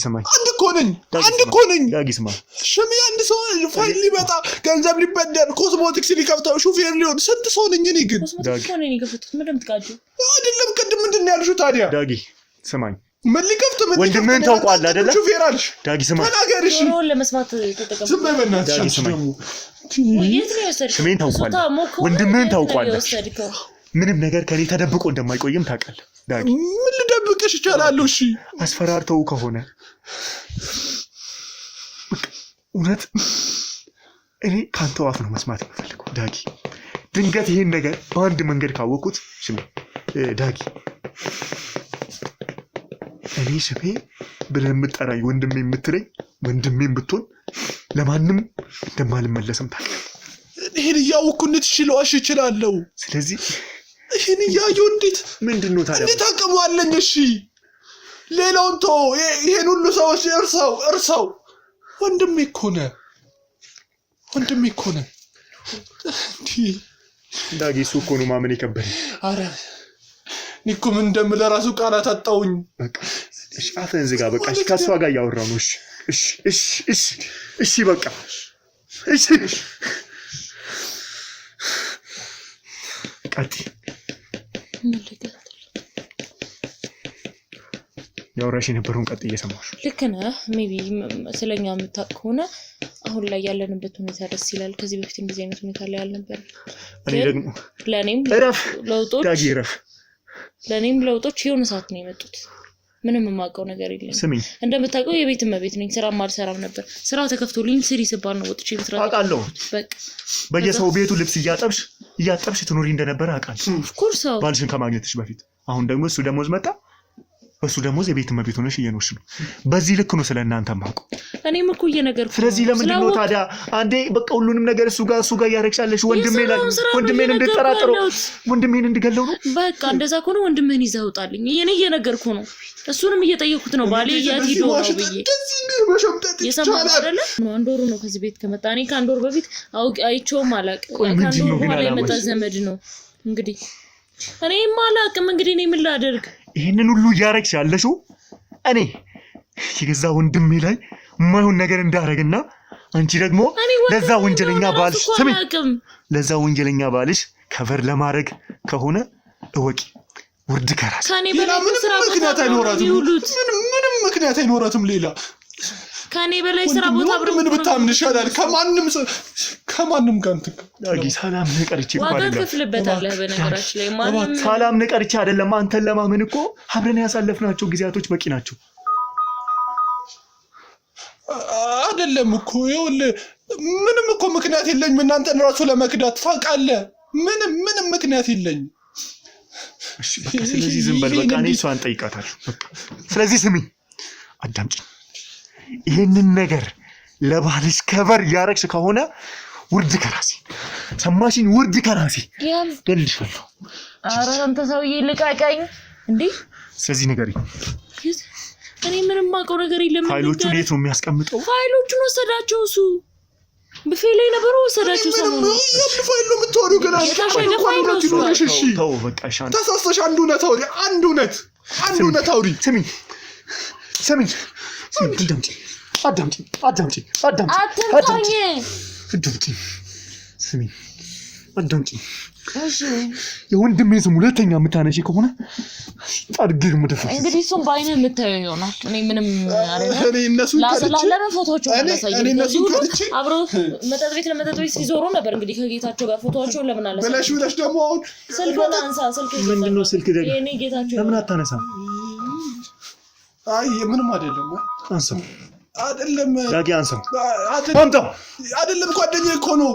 ስማኝ። አንድ እኮ ነኝ። ዳጊ ስማኝ። ሽሚ አንድ ሰው ፋይል ሊመጣ ገንዘብ ሊበደር ኮስሞቲክስ ሊከፍተው ሹፌር ሊሆን ስንት ሰው ነኝ እኔ ግን? ኮስሞቲክስ ነው እኔ ገፍተት ምንም ትቃጁ አይደለም። ቅድም ምንድን ነው ያልሽው ታዲያ? ዳጊ ስማኝ። ምን ሊከፍት ወንድምህን ታውቀዋለህ አይደለ? ሹፌር አልሽ። ዳጊ ስማኝ። ተናገር እሺ። ሮል ለመስማት ተጠቀም። ዝም በይ በእናትሽ። ዳጊ ስማኝ። የት ነው የወሰድከው? ስሜን ታውቀዋለህ፣ ወንድምህን ታውቀዋለህ። ምንም ነገር ከኔ ተደብቆ እንደማይቆይም ታውቃለህ ዳጊ። ምን ልደብቅሽ እችላለሁ? እሺ አስፈራርተው ከሆነ እውነት እኔ ካንተው አፍ ነው መስማት የምፈልገው ዳጊ። ድንገት ይሄን ነገር በአንድ መንገድ ካወቅኩት ስሜ ዳጊ፣ እኔ ስሜ ብለህ የምጠራኝ ወንድሜ የምትለኝ ወንድሜም ብትሆን ለማንም እንደማልመለስም ታውቃለህ። ይሄን እያወቅኩ እንዴት ልዋሽ እችላለሁ? ስለዚህ ይሄን እያየሁ እንዴት ምንድነው ታዲያ? እንዴት አቅሙ አለኝ? እሺ ሌላውን ተው፣ ይሄን ሁሉ ሰዎች እርሳው። ወንድሜ እኮ ነህ። ዳጊ እሱ እኮ ነው ማመን የከበደኝ። ኧረ እኔ እኮ ምን እንደምልህ እራሱ ቃላት አጣሁኝ። በቃ እሺ፣ አፍህን ዝጋ። በቃ እሺ፣ ከእሷ ጋር እያወራሁ ነው። እሺ በቃ እሺ። ቀጥይ። ያወራሽ የነበረውን ቀጥይ እየሰማሁሽ። ልክ ነህ። ሜቢ ስለኛ የምታውቅ ከሆነ አሁን ላይ ያለንበት ሁኔታ ደስ ይላል። ከዚህ በፊት እንደዚህ አይነት ሁኔታ ላይ አልነበረም። እኔ ደግሞ ለእኔም ለውጦች የሆነ ሰዓት ነው የመጡት። ምንም የማውቀው ነገር የለም። ስሚኝ፣ እንደምታውቀው የቤት እመቤት ነኝ። ስራም አልሰራም ነበር። ስራው ተከፍቶልኝ ስሪ ስባል ነው ወጥቼ ብትራ አውቃለሁ። በቃ በየሰው ቤቱ ልብስ እያጠብሽ ትኖሪ እንደነበረ አውቃለሁ። ኦፍኮርስ ባልሽን ከማግኘትሽ በፊት። አሁን ደግሞ እሱ ደሞዝ መጣ። በሱ ደሞዝ የቤት እመቤት ሆነሽ እየኖርሽ ነው። በዚህ ልክ ነው ስለእናንተ የማውቀው። እኔም እኮ እየነገርኩህ። ስለዚህ ለምንድን ነው ታዲያ አንዴ በቃ ሁሉንም ነገር እሱ ጋር እያረግሻለሽ? ወንድሜን እንድጠራጥረው፣ ወንድሜን እንድገለው ነው? በቃ እንደዛ ከሆነ ወንድምህን ይዘህ ውጣልኝ። እኔ እየነገርኩህ ነው። እሱንም እየጠየኩት ነው። ባሌ የት ሄዶ ነው ብዬ የሰማኸው አይደለ? አንድ ወሩ ነው ከዚህ ቤት ከመጣ። እኔ ከአንድ ወር በፊት አይቼውም አላውቅም። ከአንድ ወር በኋላ የመጣ ዘመድ ነው እንግዲህ። እኔም አላውቅም እንግዲህ። እኔ ምን ላደርግ? ይሄንን ሁሉ እያረግሽ ያለሽው እኔ የገዛ ወንድሜ ላይ የማይሆን ነገር እንዳረግና አንቺ ደግሞ ለዛ ወንጀለኛ ባልሽ ለዛ ወንጀለኛ ባልሽ ከቨር ለማድረግ ከሆነ እወቂ፣ ውርድ ከራስ። ምንም ምክንያት አይኖራትም። ሌላ ከኔ በላይ ስራ ቦታ አብረን ምን ብታምን ይሻላል ከማንም ጋር ዳጊ ሰላም ነቀርቼ ዋጋ ከፍልበታለህ በነገራችን ላይ ማንም ሰላም ነቀርቼ አይደለም አንተን ለማመን እኮ አብረን ያሳለፍናቸው ጊዜያቶች በቂ ናቸው አይደለም እኮ ይኸውልህ ምንም እኮ ምክንያት የለኝም እናንተን ራሱ ለመክዳት ታውቃለህ ምንም ምክንያት የለኝም እሺ በቃ ስለዚህ ዝም በል በቃ እኔ እሷን ጠይቃታለሁ በቃ ስለዚህ ስሚኝ አዳምጪኝ ይሄንን ነገር ለባልሽ ከበር ያረክሽ ከሆነ ውርድ ከራሴ ሰማሽኝ ውርድ ከራሴ ገልሽልኝ ኧረ አንተ ሰውዬ ልቃቃኝ እንዴ ስለዚህ ንገሪኝ እኔ ምንም ማውቀው ነገር የለም ፋይሎቹን የት ነው የሚያስቀምጠው ፋይሎቹን ወሰዳቸው እሱ በፌሌ ነበር ወሰዳቸው ሰሞኑን ፋይሉ የምትወሪው ግን እሺ ተው በቃ ሻን ተሳስተሽ አንድ እውነት አውሪ ስሚኝ አዳምጪኝ እሺ የወንድሜ ስም ሁለተኛ የምታነሺ ከሆነ አድርግም ደፈሽ እንግዲህ እሱም ባይነህ የምታየው ይሆናል እኔ ምንም ላሰላለመ ፎቶዎቹ አብሮ መጠጥ ቤት ሲዞሩ ነበር እንግዲህ ከጌታቸው ጋር ፎቶዎቹን ለምን አላሰ ብለሽ ደግሞ አሁን ስልኩን አንሳ ምንድነው ስልክ ደግሞ የኔ ጌታቸው ለምን አታነሳም አይ ምንም አይደለም አንሳው አይደለም ዳጊ አንሳው አንተው አይደለም ጓደኛዬ እኮ ነው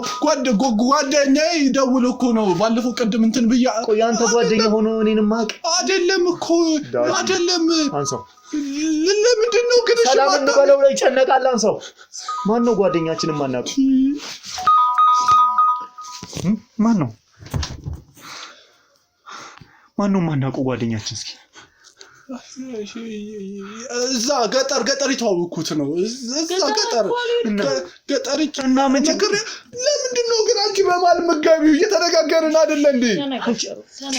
ጓደኛዬ ደውሎ እኮ ነው ባለፈው ቀደም እንትን ብያ ቆይ አንተ ጓደኛ ሆኖ እኔንም ማቅ አይደለም እኮ አይደለም አንሳው ለምንድን ነው ግን እሺ ሰላም እንበለው ላይ ጨነቃል አንሳው ማን ነው ጓደኛችንን ማናውቅ ማን ነው ማናውቀው ጓደኛችን እስኪ እዛ ገጠር ይተዋወኩት ነው እዛ ገጠር እና ምን ችግር ለምንድን ነው ግን አንቺ በማል መጋቢው እየተነጋገርን አይደል እንዴ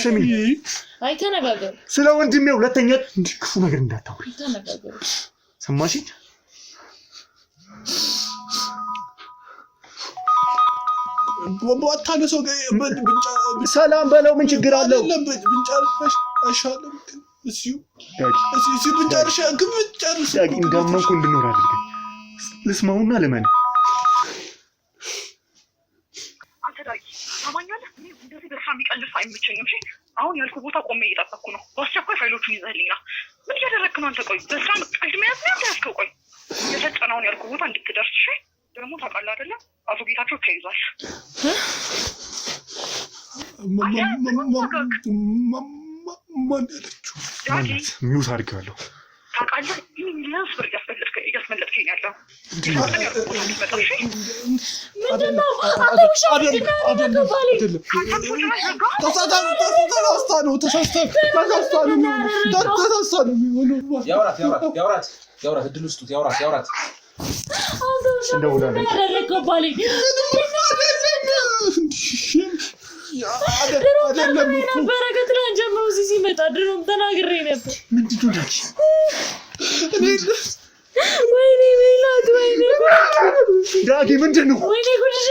ስሚ አይ ተነጋገር ስለ ወንድሜ ሁለተኛ ክፉ ነገር እንዳታወሪ ተነጋገር ሰማሽኝ ወጣነሰው ሰላም በለው ምን ችግር አለው ብንጨርሽ አይሻልም እዚሁ ብንጨርሽ ዳጊ እንዳመንኩ እንድኖር አድርገኝ ልስማውና ልመን አንተ ዳጊ ታማኛለህ እንደዚህ በርሻ የሚቀልስ አይመቸኝም እሺ አሁን ያልኩ ቦታ ቆሜ እየጠበቅኩ ነው በአስቸኳይ ፋይሎቹን ይዘህልኝ ና ምን እያደረግክ ነው አንተ ቆይ በስራ ቀልድ መያዝ ነው ያዝከው ቆይ የፈጠነውን ያልኩ ቦታ እንድትደርስ እሺ ደግሞ ታውቃለህ አይደለ አቶ ጌታቸው ተይዟል ማለት ሚውት አድርጌዋለሁ ታውቃለህ ሚሊዮንስ ብር እያስመለጥከኝ ያለው ያውራት እድል ውስጡት ያውራት እንደውላለን አይደለም በረከት ላይ ጀምሮ እዚህ ሲመጣ ድሮም ተናግሬ ነበር ምንድነው ዳጊ ወይኔ ሜላት ወይኔ ዳጊ ምንድነው ወይኔ ጉድሽ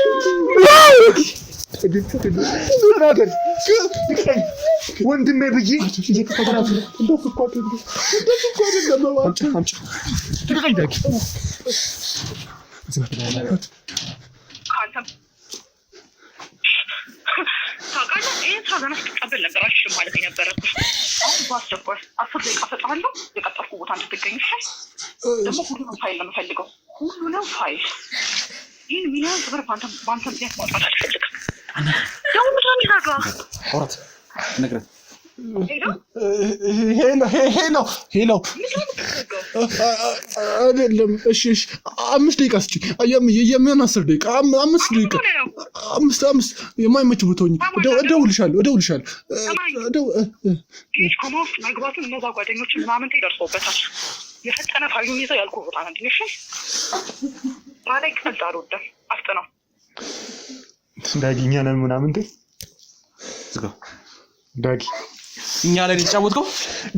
ተናገር ወንድሜ ብዬ እየተፈራራሁ እንደፍኳት አምጪ ትገኝ ዳጊ ታውቃለህ ይህን ስራ ገና ስትቀበል ነበር አልችልም ማለት የነበረብህ አሁን በአስቸኳይ 10 ደቂቃ እሰጥሃለሁ የቀጠርኩ ቦታ እንድትገኝ ይሻል ደግሞ ሁሉንም ፋይል ለምፈልገው ሁሉንም ፋይል ይህን ሚሊዮን ብር በአንተ ምክንያት ማውጣት አልፈልግም ደግሞ ምድር ሚዛጋ አውራት ነግረት ሄሎ አይደለም እሺ 5 ደቂቃ እስኪ የምን 10 ደቂቃ 5 ደቂቃ 5 የማይመች ቦታኝ እደውልሻለሁ ይህ ኮሞስ መግባቱን እነዛ ጓደኞች ምናምን ይደርሰውበታል የፈጠነ ፋይሉን ይዘው ያልኩህ ቦታ ነው እንዴ ባላይ ቀልድ አልወደም አፍጥነው ዳጊኛ ነን ምናምን ዝጋ ዳጊ እኛ ላይ ተጫወትከው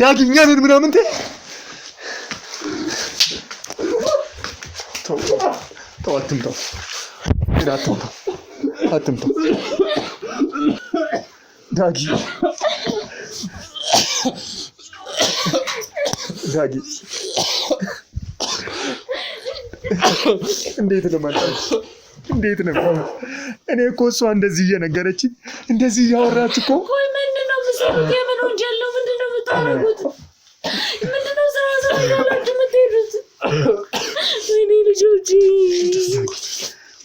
ዳጊኛ ነን ምናምን ተው አትምጣው ዳጊ እንዴት ልመጣች? እንዴት ነው? እኔ እኮ እሷ እንደዚህ እየነገረች እንደዚህ እያወራች እኮ ቆይ ምንድን ነው የምትሰሩት? የምን ወንጀል ነው? ምንድን ነው የምታደርጉት? ምንድን ነው ስራ ያላችሁ የምትሄዱት? ወይኔ ልጆቼ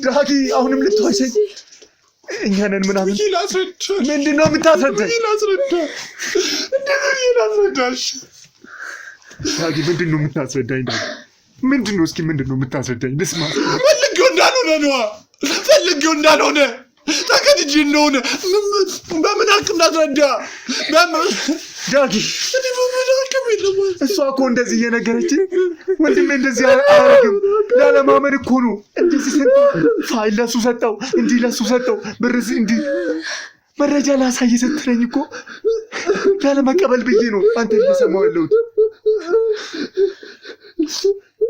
ዳጊ አሁንም ልትዋሸኝ እኛ ነን ምናምን ምንድን ነው የምታስረዳኝ? ላስረዳሽ ዳጊ ምንድን ነው የምታስረዳኝ? ምንድን ነው እስኪ ምንድን ነው የምታስረዳኝ? ልስማ። ፈልጌው እንዳልሆነ ነዋ። ፈልጌው እንዳልሆነ ተከድጄ እንደሆነ በምን አቅም ላስረዳ? ዳጊ እሷ እኮ እንደዚህ እየነገረች ወንድሜ እንደዚህ አያደርግም ላለማመን እኮ ነው። እንደዚህ ፋይል ለሱ ሰጠው እንዲህ ለሱ ሰጠው ብርስ እንዲህ መረጃ ላሳይ ስትለኝ እኮ ላለመቀበል ብዬ ነው አንተ እየሰማሁ ያለሁት።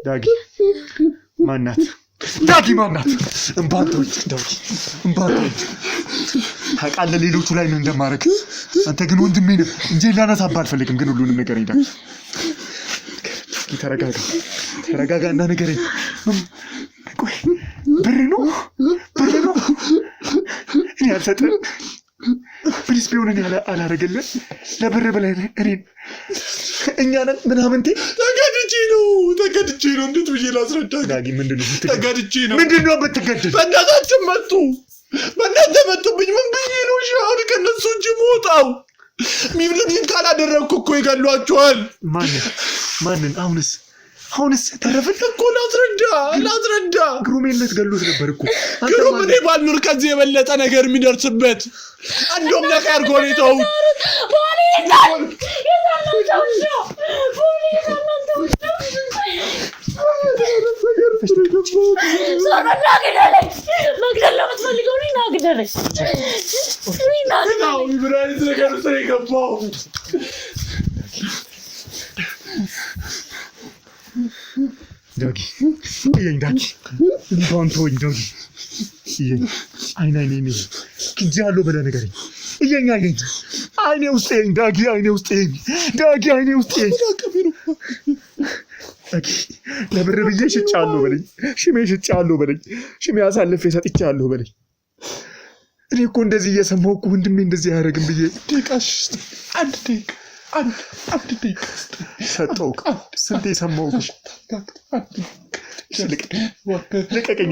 ዳጊ ማናት? ዳጊ ማናት? እንባንቶች ዳጊ እንባንቶች ታውቃለህ፣ ሌሎቹ ላይ ነው እንደማደርግ። አንተ ግን ወንድሜ ነህ እንጂ ላነሳብህ አልፈልግም። ግን ሁሉንም ንገረኝ ዳጊ። ተረጋጋ፣ ተረጋጋ እና ንገረኝ። ቆይ ብር ነው እኔ አልሰጥህም። ፕሊስ ቢሆን እኔ አላደርግልህ ለብር ብለህ እኔን እኛ ነን ምናምንቴ ተገድጄ ነው። እንዴት ብዬ ላስረዳ? ዳጊ ምንድን ነው ተገድጄ ነው። ምንድን ነው የምትገድል? በእናታችን መጡ። በእናንተ መጡብኝ። ምን ብዬ ነው ሻሁን ከነሱ እጅ መውጣው? ሚብልኝን ካላደረግኩ እኮ ይገሏቸዋል። ማንን? አሁንስ ተረፍን እኮ። ላስረዳ ግሩሜን ልትገሉት ነበር እኮ። ግሩም እኔ ባልኖር ከዚህ የበለጠ ነገር የሚደርስበት እንደውም ነቃ ያርጎ ነው የተውት። ዳጊ እየኝ ዳጊ እንኳን ተወኝ ዳጊ እየኝ አይኔ ክጃለሁ ብለህ ንገረኝ። እየኝ አይኔ ውስጥ እየኝ ዳጊ አይኔ ውስጥ እየኝ ዳጊ ለብር ብዬ ሽጫለሁ በለኝ። ሽጬአለሁ በለኝ። ሽሜ አሳልፌ ሰጥቼአለሁ በለኝ። እኔ እኮ እንደዚህ እየሰማሁ እኮ ወንድሜ እንደዚህ አያደርግም ብዬ አንድ ደቂቃ ሰጠሁህ። ስንቴ ሰማሁህ? ልቀቀኝ።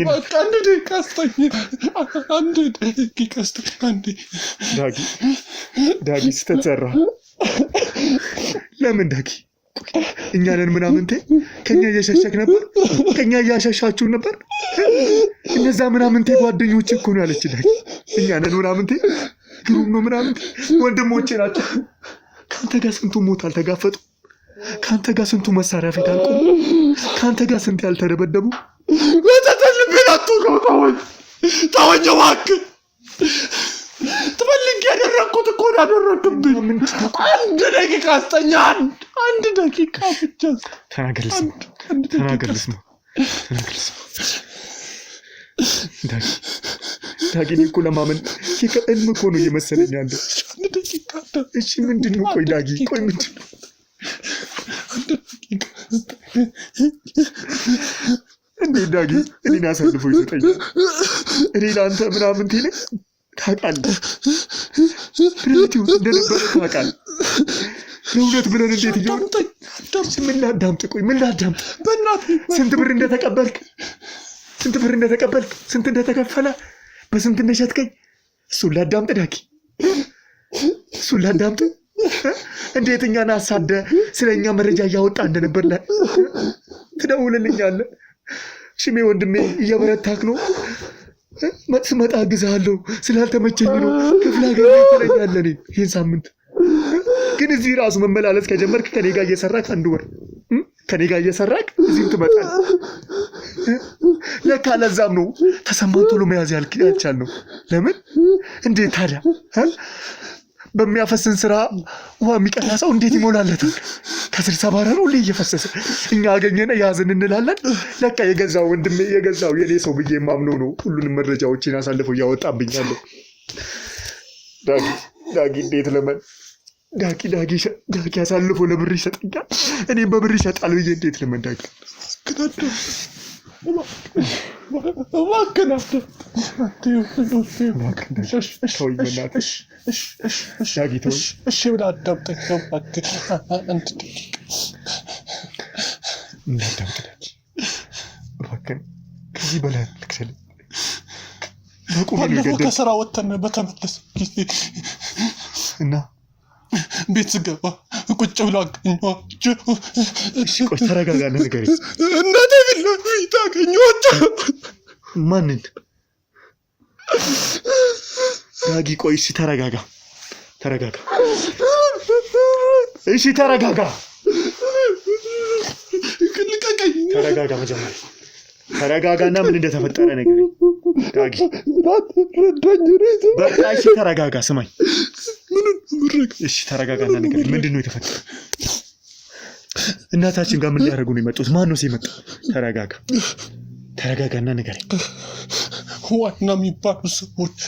ዳጊ ስተት ሰራ። ለምን ዳጊ? እኛ ነን ምናምንቴ ከኛ እየሸሸክ ነበር፣ ከኛ እያሸሻችሁ ነበር። እነዛ ምናምንቴ ጓደኞቼ እኮ ነው ያለች ዳጊ። እኛ ነን ምናምንቴ፣ ግሩም ነው ምናምንቴ፣ ወንድሞቼ ናቸው። ከአንተ ጋር ስንቱ ሞት አልተጋፈጡ፣ ከአንተ ጋር ስንቱ መሳሪያ ፊት አልቆሙ፣ ከአንተ ጋር ስንት ያልተደበደቡ። በተተልቤን አትወቀው። ተወኝ እባክህ። ትፈልግ ያደረግኩት እኮ ያደረግብኝ። አንድ ደቂቃ አስጠኛ። አንድ ደቂቃ ብቻ ተናገር ልስማ። ዳጊ እኔ እኮ ለማመን ህልም እኮ ነው እየመሰለኝ ያለው። እሺ ምንድን ነው? ቆይ ዳጊ ቆይ ምንድን ነው? እንዴት ዳጊ እኔን አሳልፎ ይሰጠኛል? እኔ ለአንተ ምናምን ትለኝ ታውቃለህ። ሪሌቲቭ እንደነበረ ታውቃለህ። ለእውነት ብለን እንዴት እየሆነ ምን ላዳምጥ? ቆይ ምን ላዳምጥ? ስንት ብር እንደተቀበልክ፣ ስንት እንደተከፈለ፣ በስንት እንደሸጥከኝ እሱን ላዳምጥ ዳጊ? እሱን ላዳምጥ? እንዴት እኛን አሳደ ስለኛ መረጃ እያወጣ እንደነበር ትደውልልኛለህ። ሽሜ ወንድሜ እየበረታክ ነው፣ ስመጣ አግዝሃለሁ፣ ስላልተመቸኝ ነው ክፍለ ሀገር ትለኛለህ። ይህን ሳምንት ግን እዚህ ራሱ መመላለስ ከጀመርክ ከኔ ጋር እየሰራክ 1 ወር ከኔ ጋር እየሰራክ እዚህም ትመጣለህ። ለካ ለዛም ነው ተሰማን ቶሎ መያዝ ያልቻልነው። ለምን? እንዴት ታዲያ በሚያፈስን ስራ ውሃ የሚቀዳ ሰው እንዴት ይሞላለታል? ከስር ሰባራ ነው እየፈሰሰ እኛ አገኘን ያዝን እንላለን። ለካ የገዛው ወንድሜ የገዛው የኔ ሰው ብዬ የማምነው ነው ሁሉንም መረጃዎችን አሳልፈው እያወጣብኛለሁ። ዳጊ እንዴት ለምን ዳጊ አሳልፎ ለብር ይሰጠኛል፣ እኔም በብር ይሰጣል ብዬ እንዴት ለምን ዳጊ ከዚህ በላይ ልክሰል ባለፈው ከስራ ወጥተን በተመለሰ ጊዜ እና ቤት ስገባ ቁጭ ብሎ አገኘኋቸው። ቆይ ተረጋጋለህ ንገረኝ። እናቴ ፊት አገኘኋቸው። ማንን? ዳጊ ቆይ እሺ ተረጋጋ። እሺ ተረጋጋ። ተረጋጋ መጀመሪያ ተረጋጋና ምን እንደተፈጠረ ነገር ዳጊ በቃ እሺ ተረጋጋ። ስማኝ እሺ ተረጋጋና ነገር ምንድነው የተፈጠረው? እናታችን ጋር ምን ሊያደርጉ ነው የመጡት? ማን ነው ሲመጣ? ተረጋጋና ነገር ዋና የሚባሉ ሰዎች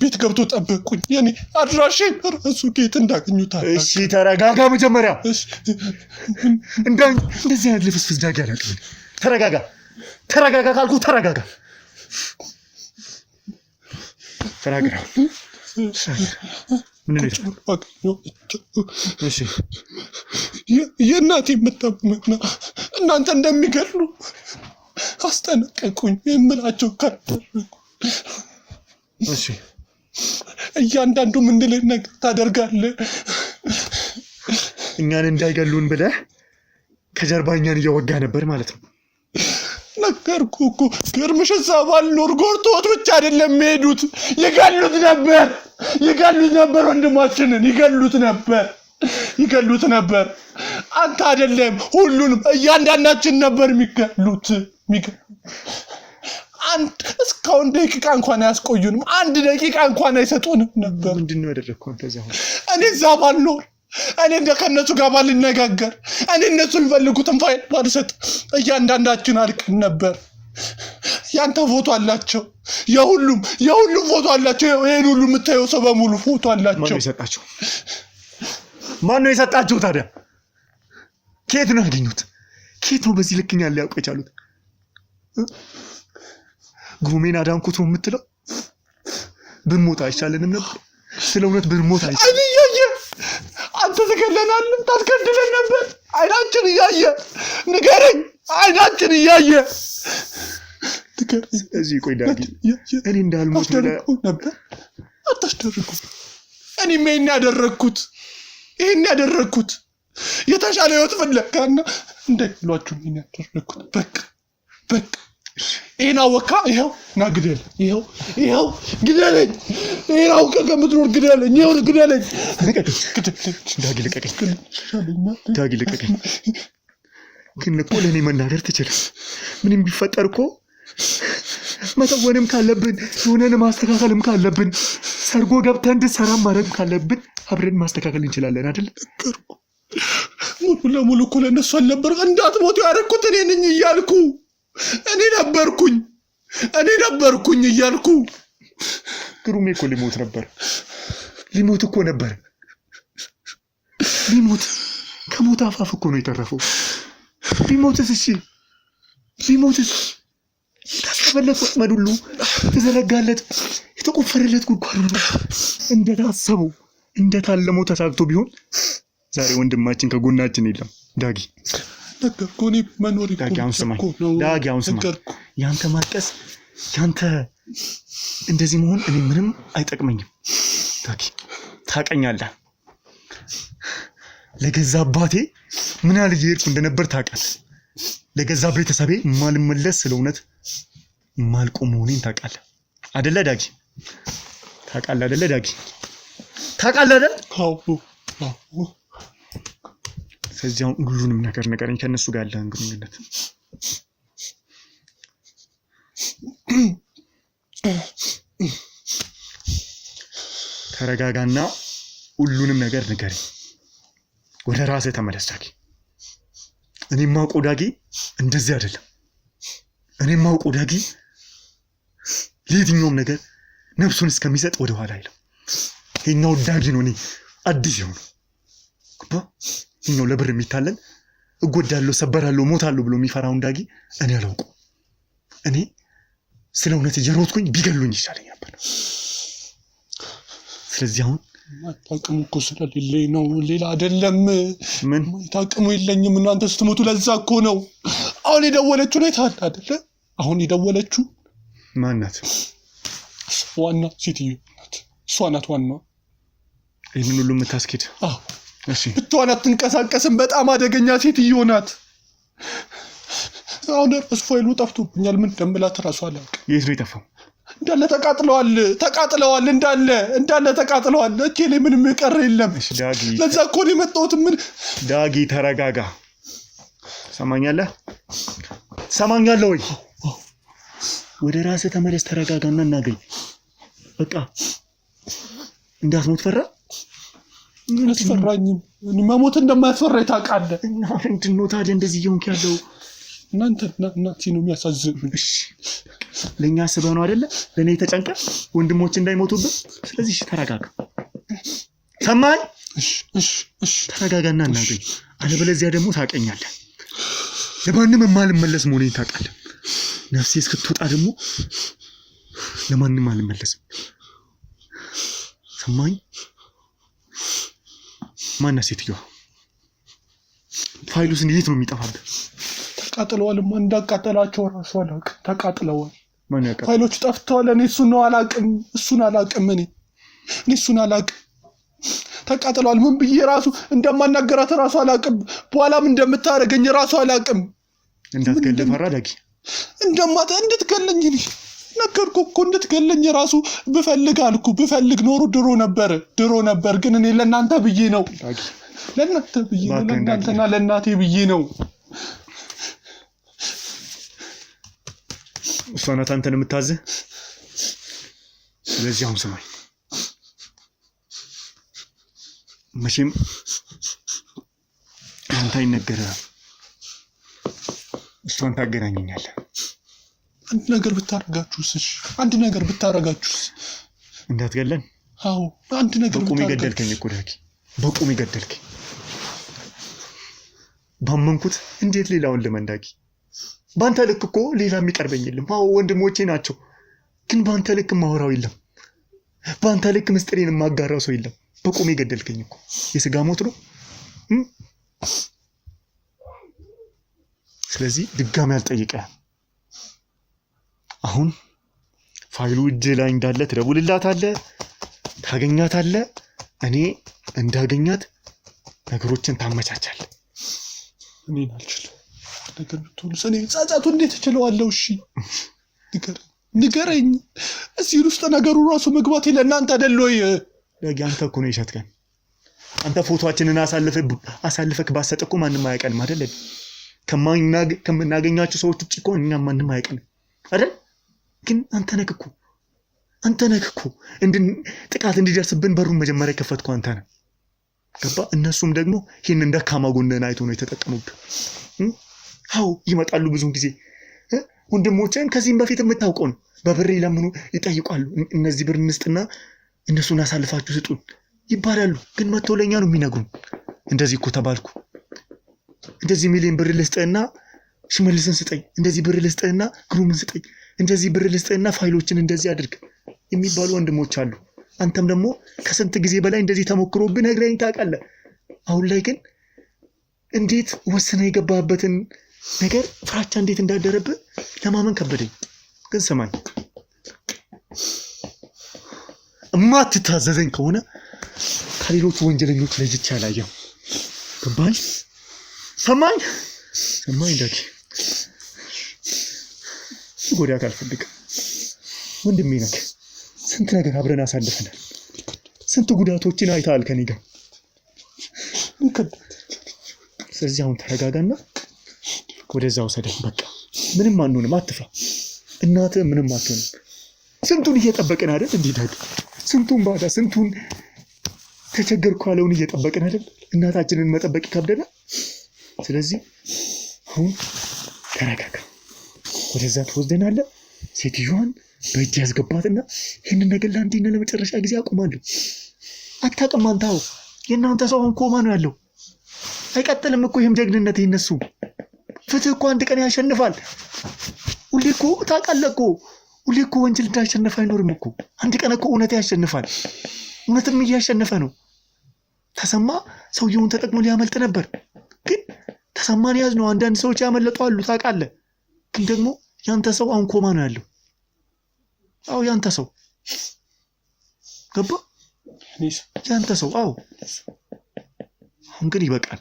ቤት ገብቶ ጠበቁኝ። የኔ አድራሼን ራሱ ጌት እንዳገኙት። እሺ ተረጋጋ መጀመሪያ። እንደዚህ አይነት ልፍስፍስ ዳጊ አላውቅም። ተረጋጋ ካልኩ ተረጋጋ። ምን እሺ የእናቴ የምታመና እናንተ እንደሚገድሉ አስጠነቀቁኝ። የምላቸው ካደረጉ እሺ እያንዳንዱ ምንድነው ነገር ታደርጋለህ። እኛን እንዳይገሉን ብለህ ከጀርባኛን እየወጋ ነበር ማለት ነው። ነገርኩ እኮ ገርምሽ እዛ ባልኖር ጎርቶት ብቻ አይደለም የሚሄዱት፣ ይገሉት ነበር። ወንድማችንን ይገሉት ነበር። አንተ አይደለም ሁሉንም እያንዳንዳችን ነበር የሚገሉት። አንድ እስካሁን ደቂቃ እንኳን አያስቆዩንም። አንድ ደቂቃ እንኳን አይሰጡንም ነበር። ምንድነው ያደረግከው አንተ? እኔ እዛ ባልኖር እኔ ከነሱ ጋር ባልነጋገር እኔ እነሱ የሚፈልጉትን ፋይል ባልሰጥ እያንዳንዳችን አልቅን ነበር። ያንተ ፎቶ አላቸው፣ የሁሉም ፎቶ አላቸው። ይሄን ሁሉ የምታየው ሰው በሙሉ ፎቶ አላቸው። ማን ነው የሰጣቸው ታዲያ? ከየት ነው ያገኙት? ከየት ነው በዚህ ልክኛ ሊያውቁ የቻሉት? ጉሜን አዳንኩት ነው የምትለው? ብንሞት አይሻለንም ነበር? ስለ እውነት ብንሞት አይሻለንም? አንተ ትገለናለህ፣ ታስገድለን ነበር። አይናችን እያየ ንገረኝ፣ አይናችን እያየ እዚህ ቆይ ዳጊ፣ እኔ እንዳልሞት ነበር አታስደርጉ። እኔም ይሄን ያደረግኩት የተሻለ ህይወት ፍለጋና እንዳይሏችሁ ይሄን ያደረግኩት። በቃ ይሄን አወካ። ይሄው ና ግደል፣ ይሄው ግደለኝ። ይሄን አውቀ ከምትኖር ግደለኝ፣ ይሄው ግደለኝ። ዳጊ ልቀቀኝ። ግን እኮ ለእኔ መናገር ትችላለህ። ምንም ቢፈጠር እኮ መተወንም ካለብን የሆነን ማስተካከልም ካለብን ሰርጎ ገብተን እንድትሰራም ማድረግ ካለብን አብረን ማስተካከል እንችላለን አይደል? ሙሉ ለሙሉ እኮ ለእነሱ አልነበር እንዳትሞቱ ያደረኩት እኔ ነኝ እያልኩ እኔ ነበርኩኝ እያልኩ። ግሩሜ እኮ ሊሞት እኮ ነበር። ከሞት አፋፍ እኮ ነው የተረፈው። ቢሞትስ የታሰበለት ወጥመድ ሁሉ የተዘረጋለት የተቆፈረለት ጉድጓድ ሁሉ እንደታሰበው እንደታለመው ተሳክቶ ቢሆን ዛሬ ወንድማችን ከጎናችን የለም። ዳጊ ነገርኩ። እኔ መኖር ዳጊ አሁን ስማኝ። ያንተ ማልቀስ ያንተ እንደዚህ መሆን እኔ ምንም አይጠቅመኝም። ዳጊ ታውቀኛለህ። ለገዛ አባቴ ምን ያህል እየሄድኩ እንደነበር ታውቃለህ። ለገዛ ቤተሰቤ ማልመለስ ስለ እውነት ማልቆም መሆኔን ታውቃለህ አይደለ ዳጊ? ታውቃለህ አይደለ ዳጊ? አዎ። ስለዚህ አሁን ሁሉንም ነገር ንገረኝ፣ ከእነሱ ጋር ያለህን ግንኙነት። ተረጋጋና ሁሉንም ነገር ንገረኝ። ወደ ራስህ ተመለስ ዳጊ። እኔ የማውቀው ዳጊ እንደዚህ አይደለም። እኔ የማውቀው ዳጊ ለየትኛውም ነገር ነፍሱን እስከሚሰጥ ወደ ኋላ አይልም። ይሄኛው ዳጊ ነው እኔ አዲስ የሆነው። ይሄኛው ለብር የሚታለን እጎዳለሁ፣ ሰበራለሁ፣ ሞታለሁ ብሎ የሚፈራውን ዳጊ እኔ አላውቅም። እኔ ስለ እውነት እየሮጥኩኝ ቢገሉኝ ይሻለኝ ነበር። ስለዚህ አሁን ታቅሙ እኮ ስለሌለኝ ነው፣ ሌላ አይደለም። ምን ታቅሙ የለኝም። እናንተ ስትሞቱ ለዛ እኮ ነው። አሁን የደወለችው ነው ታዲያ አይደለ? አሁን የደወለችው ማናት? ዋና ሴትዮ ናት። እሷ ናት ዋና ይህንን ሁሉ የምታስኬድ። እሺ ብቻዋን አትንቀሳቀስም። በጣም አደገኛ ሴትዮ ናት። አሁን ፋይሉ ጠፍቶብኛል። ምን እንደምላት እራሱ አላውቅም። የት ነው የጠፋው? እንዳለ ተቃጥለዋል። እንዳለ ተቃጥለዋል። እጄ ላይ ምንም የቀረ የለም። እሺ ዳጊ፣ ለዛ እኮ ነው የመጣሁት። ምን ዳጊ ተረጋጋ። ሰማኛለህ ወይ? ወደ ራስህ ተመለስ፣ ተረጋጋና እናገኝ። በቃ እንዳትሞት ፈራ። አስፈራኝም። መሞት እንደማያስፈራኝ ታውቃለህ። እና ምንድን ነው ታዲያ እንደዚህ እየሆንክ ያለው? እናንተ እናቴ ነው የሚያሳዝን። እሺ ለእኛ አስበህ ነው አይደለ? ለእኔ ተጨንቀህ ወንድሞች እንዳይሞቱብን። ስለዚህ ተረጋጋ። ሰማኝ? እሺ ተረጋጋና እናገኝ። አለበለዚያ ደግሞ ታውቀኛለህ፣ ለማንም የማልመለስ መሆኔን ታውቃለህ። ነፍሴ እስክትወጣ ደግሞ ለማንም አልመለስም። ሰማኝ? ማና ሴትዮዋ? ፋይሉስ እንዴት ነው የሚጠፋብህ? ተቃጥለዋል። እንዳቃጠላቸው ራሱ አላውቅም። ተቃጥለዋል። ማን ያውቃል? ፋይሎች ጠፍተዋል። እኔ እሱን አላውቅም። እኔ እሱን አላውቅም። ተቃጥለዋል። ምን ብዬ ራሱ እንደማናገራት ራሱ አላውቅም። በኋላም እንደምታደርገኝ ራሱ አላውቅም። እንዳትገለኝ ፈራ ዳጊ። እንድትገለኝ ነገርኩህ እኮ። እንድትገለኝ ራሱ ብፈልግ ኖሮ ድሮ ነበር። ግን እኔ ለእናንተ ብዬ ነው። ለእናንተና ለእናቴ ብዬ ነው። እሷ ናት አንተን የምታዝህ። ስለዚህ አሁን ስማኝ፣ መቼም አንተ አይነገርህም። እሷን ታገናኘኛለህ። አንድ ነገር ብታረጋችሁስ? እንዳትገለን። አዎ አንድ ነገር በቁም ገደልከኝ እኮ ዳጊ፣ በቁም ገደልከኝ። ባመንኩት እንዴት ሌላውን ልመንዳጊ? ባንተ ልክ እኮ ሌላ የሚቀርበኝ የለም። አዎ ወንድሞቼ ናቸው፣ ግን ባንተ ልክ ማወራው የለም። ባንተ ልክ ምስጢሬን የማጋራው ሰው የለም። በቁም ገደልከኝ እኮ። የስጋ ሞት ነው። ስለዚህ ድጋሚ አልጠይቀህም። አሁን ፋይሉ እጅ ላይ እንዳለ ትደውልላታለህ፣ ታገኛታለህ። እኔ እንዳገኛት ነገሮችን ታመቻቻለህ። እኔን አልችልም። ነገር ብትሆንስ እኔ ጻጻቱ እንዴት እችለዋለሁ? እሺ ንገረኝ። እዚህ ውስጥ ነገሩ ራሱ መግባቴ ለእናንተ አይደል ወይ? ዳጊ አንተ እኮ ነው የሸጥከን። አንተ ፎቶአችንን አሳልፈክ ባሰጥ እኮ ማንም አያውቀንም አይደል? ከምናገኛቸው ሰዎች ውጭ እኮ እኛም ማንም አያውቀንም አይደል? ግን አንተ ነህ እኮ ጥቃት እንዲደርስብን በሩን መጀመሪያ የከፈትከው አንተ ነህ። ገባ? እነሱም ደግሞ ይህንን ደካማ ጎንህን አይቶ ነው የተጠቀሙብህ። አዎ ይመጣሉ ብዙ ጊዜ ወንድሞችን ከዚህም በፊት የምታውቀው ነው። በብር ለምኑ ይጠይቃሉ። እነዚህ ብር እንስጥና እነሱን አሳልፋችሁ ስጡን ይባላሉ። ግን መጥተው ለኛ ነው የሚነግሩን። እንደዚህ እኮ ተባልኩ፣ እንደዚህ ሚሊዮን ብር ልስጥህና ሽመልስን ስጠኝ፣ እንደዚህ ብር ልስጥህና ግሩምን ስጠኝ፣ እንደዚህ ብር ልስጥህና ፋይሎችን እንደዚህ አድርግ የሚባሉ ወንድሞች አሉ። አንተም ደግሞ ከስንት ጊዜ በላይ እንደዚህ ተሞክሮብህ ነግረኸኝ ታውቃለህ። አሁን ላይ ግን እንዴት ወስነህ የገባህበትን ነገር ፍራቻ እንዴት እንዳደረብህ ለማመን ከበደኝ። ግን ስማኝ፣ እማትታዘዘኝ ከሆነ ከሌሎቹ ወንጀለኞች ለይቼ አላየሁም። ገባኝ? ሰማኝ ዳጊ። ጎዳክ አልፈልግም። ወንድሜ ነህ። ስንት ነገር አብረን አሳልፈናል። ስንት ጉዳቶችን አይተሃል ከኔ ጋር። ስለዚህ አሁን ተረጋጋና ወደዛ ውሰደኝ። በቃ ምንም አንሆንም፣ አትፍራ። እናትህ ምንም አትሆንም። ስንቱን እየጠበቅን አይደል እንዴ ዳጊ? ስንቱን ባዳ፣ ስንቱን ተቸገርኩ ያለውን እየጠበቅን አይደል? እናታችንን መጠበቅ ይከብደናል። ስለዚህ አሁን ተረጋጋ። ወደዛ ትወስደናለህ። ሴትዮዋን በእጅ ያስገባትና ይህንን ነገር ለአንዴና ለመጨረሻ ጊዜ አቁማለሁ። አታውቅም አንተ። የእናንተ ሰው አሁን ኮማ ነው ያለው አይቀጥልም እኮ ይህም ጀግንነት የነሱ። ፍትህ እኮ አንድ ቀን ያሸንፋል። ሁሌ እኮ ታውቃለህ እኮ ሁሌ እኮ ወንጀል እንዳሸነፈ አይኖርም እኮ። አንድ ቀን እኮ እውነት ያሸንፋል። እውነትም እያሸነፈ ነው። ተሰማ ሰውየውን ተጠቅሞ ሊያመልጥ ነበር፣ ግን ተሰማን ያዝ ነው። አንዳንድ ሰዎች ያመለጡ አሉ ታውቃለህ። ግን ደግሞ ያንተ ሰው አሁን ኮማ ነው ያለው። አዎ ያንተ ሰው ገባ፣ ያንተ ሰው። አዎ አሁን ግን ይበቃል።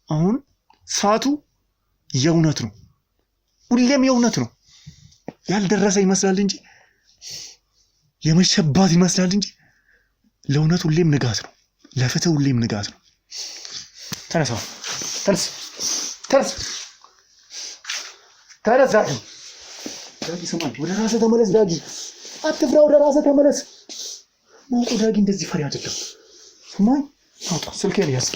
አሁን ሰዓቱ የእውነት ነው። ሁሌም የእውነት ነው። ያልደረሰ ይመስላል እንጂ የመሸባት ይመስላል እንጂ ለእውነት ሁሌም ንጋት ነው። ለፍትህ ሁሌም ንጋት ነው። ተነሳ፣ ተነስ፣ ተነስ፣ ተነስ። ዳጊ ስማኝ፣ ወደ ራስህ ተመለስ ዳጊ። አትፍራ፣ ወደ ራስህ ተመለስ። ማውጣ ዳጊ እንደዚህ ፈሪ አይደለም። ስማኝ፣ አውጣ፣ ስልኬን ያዝ።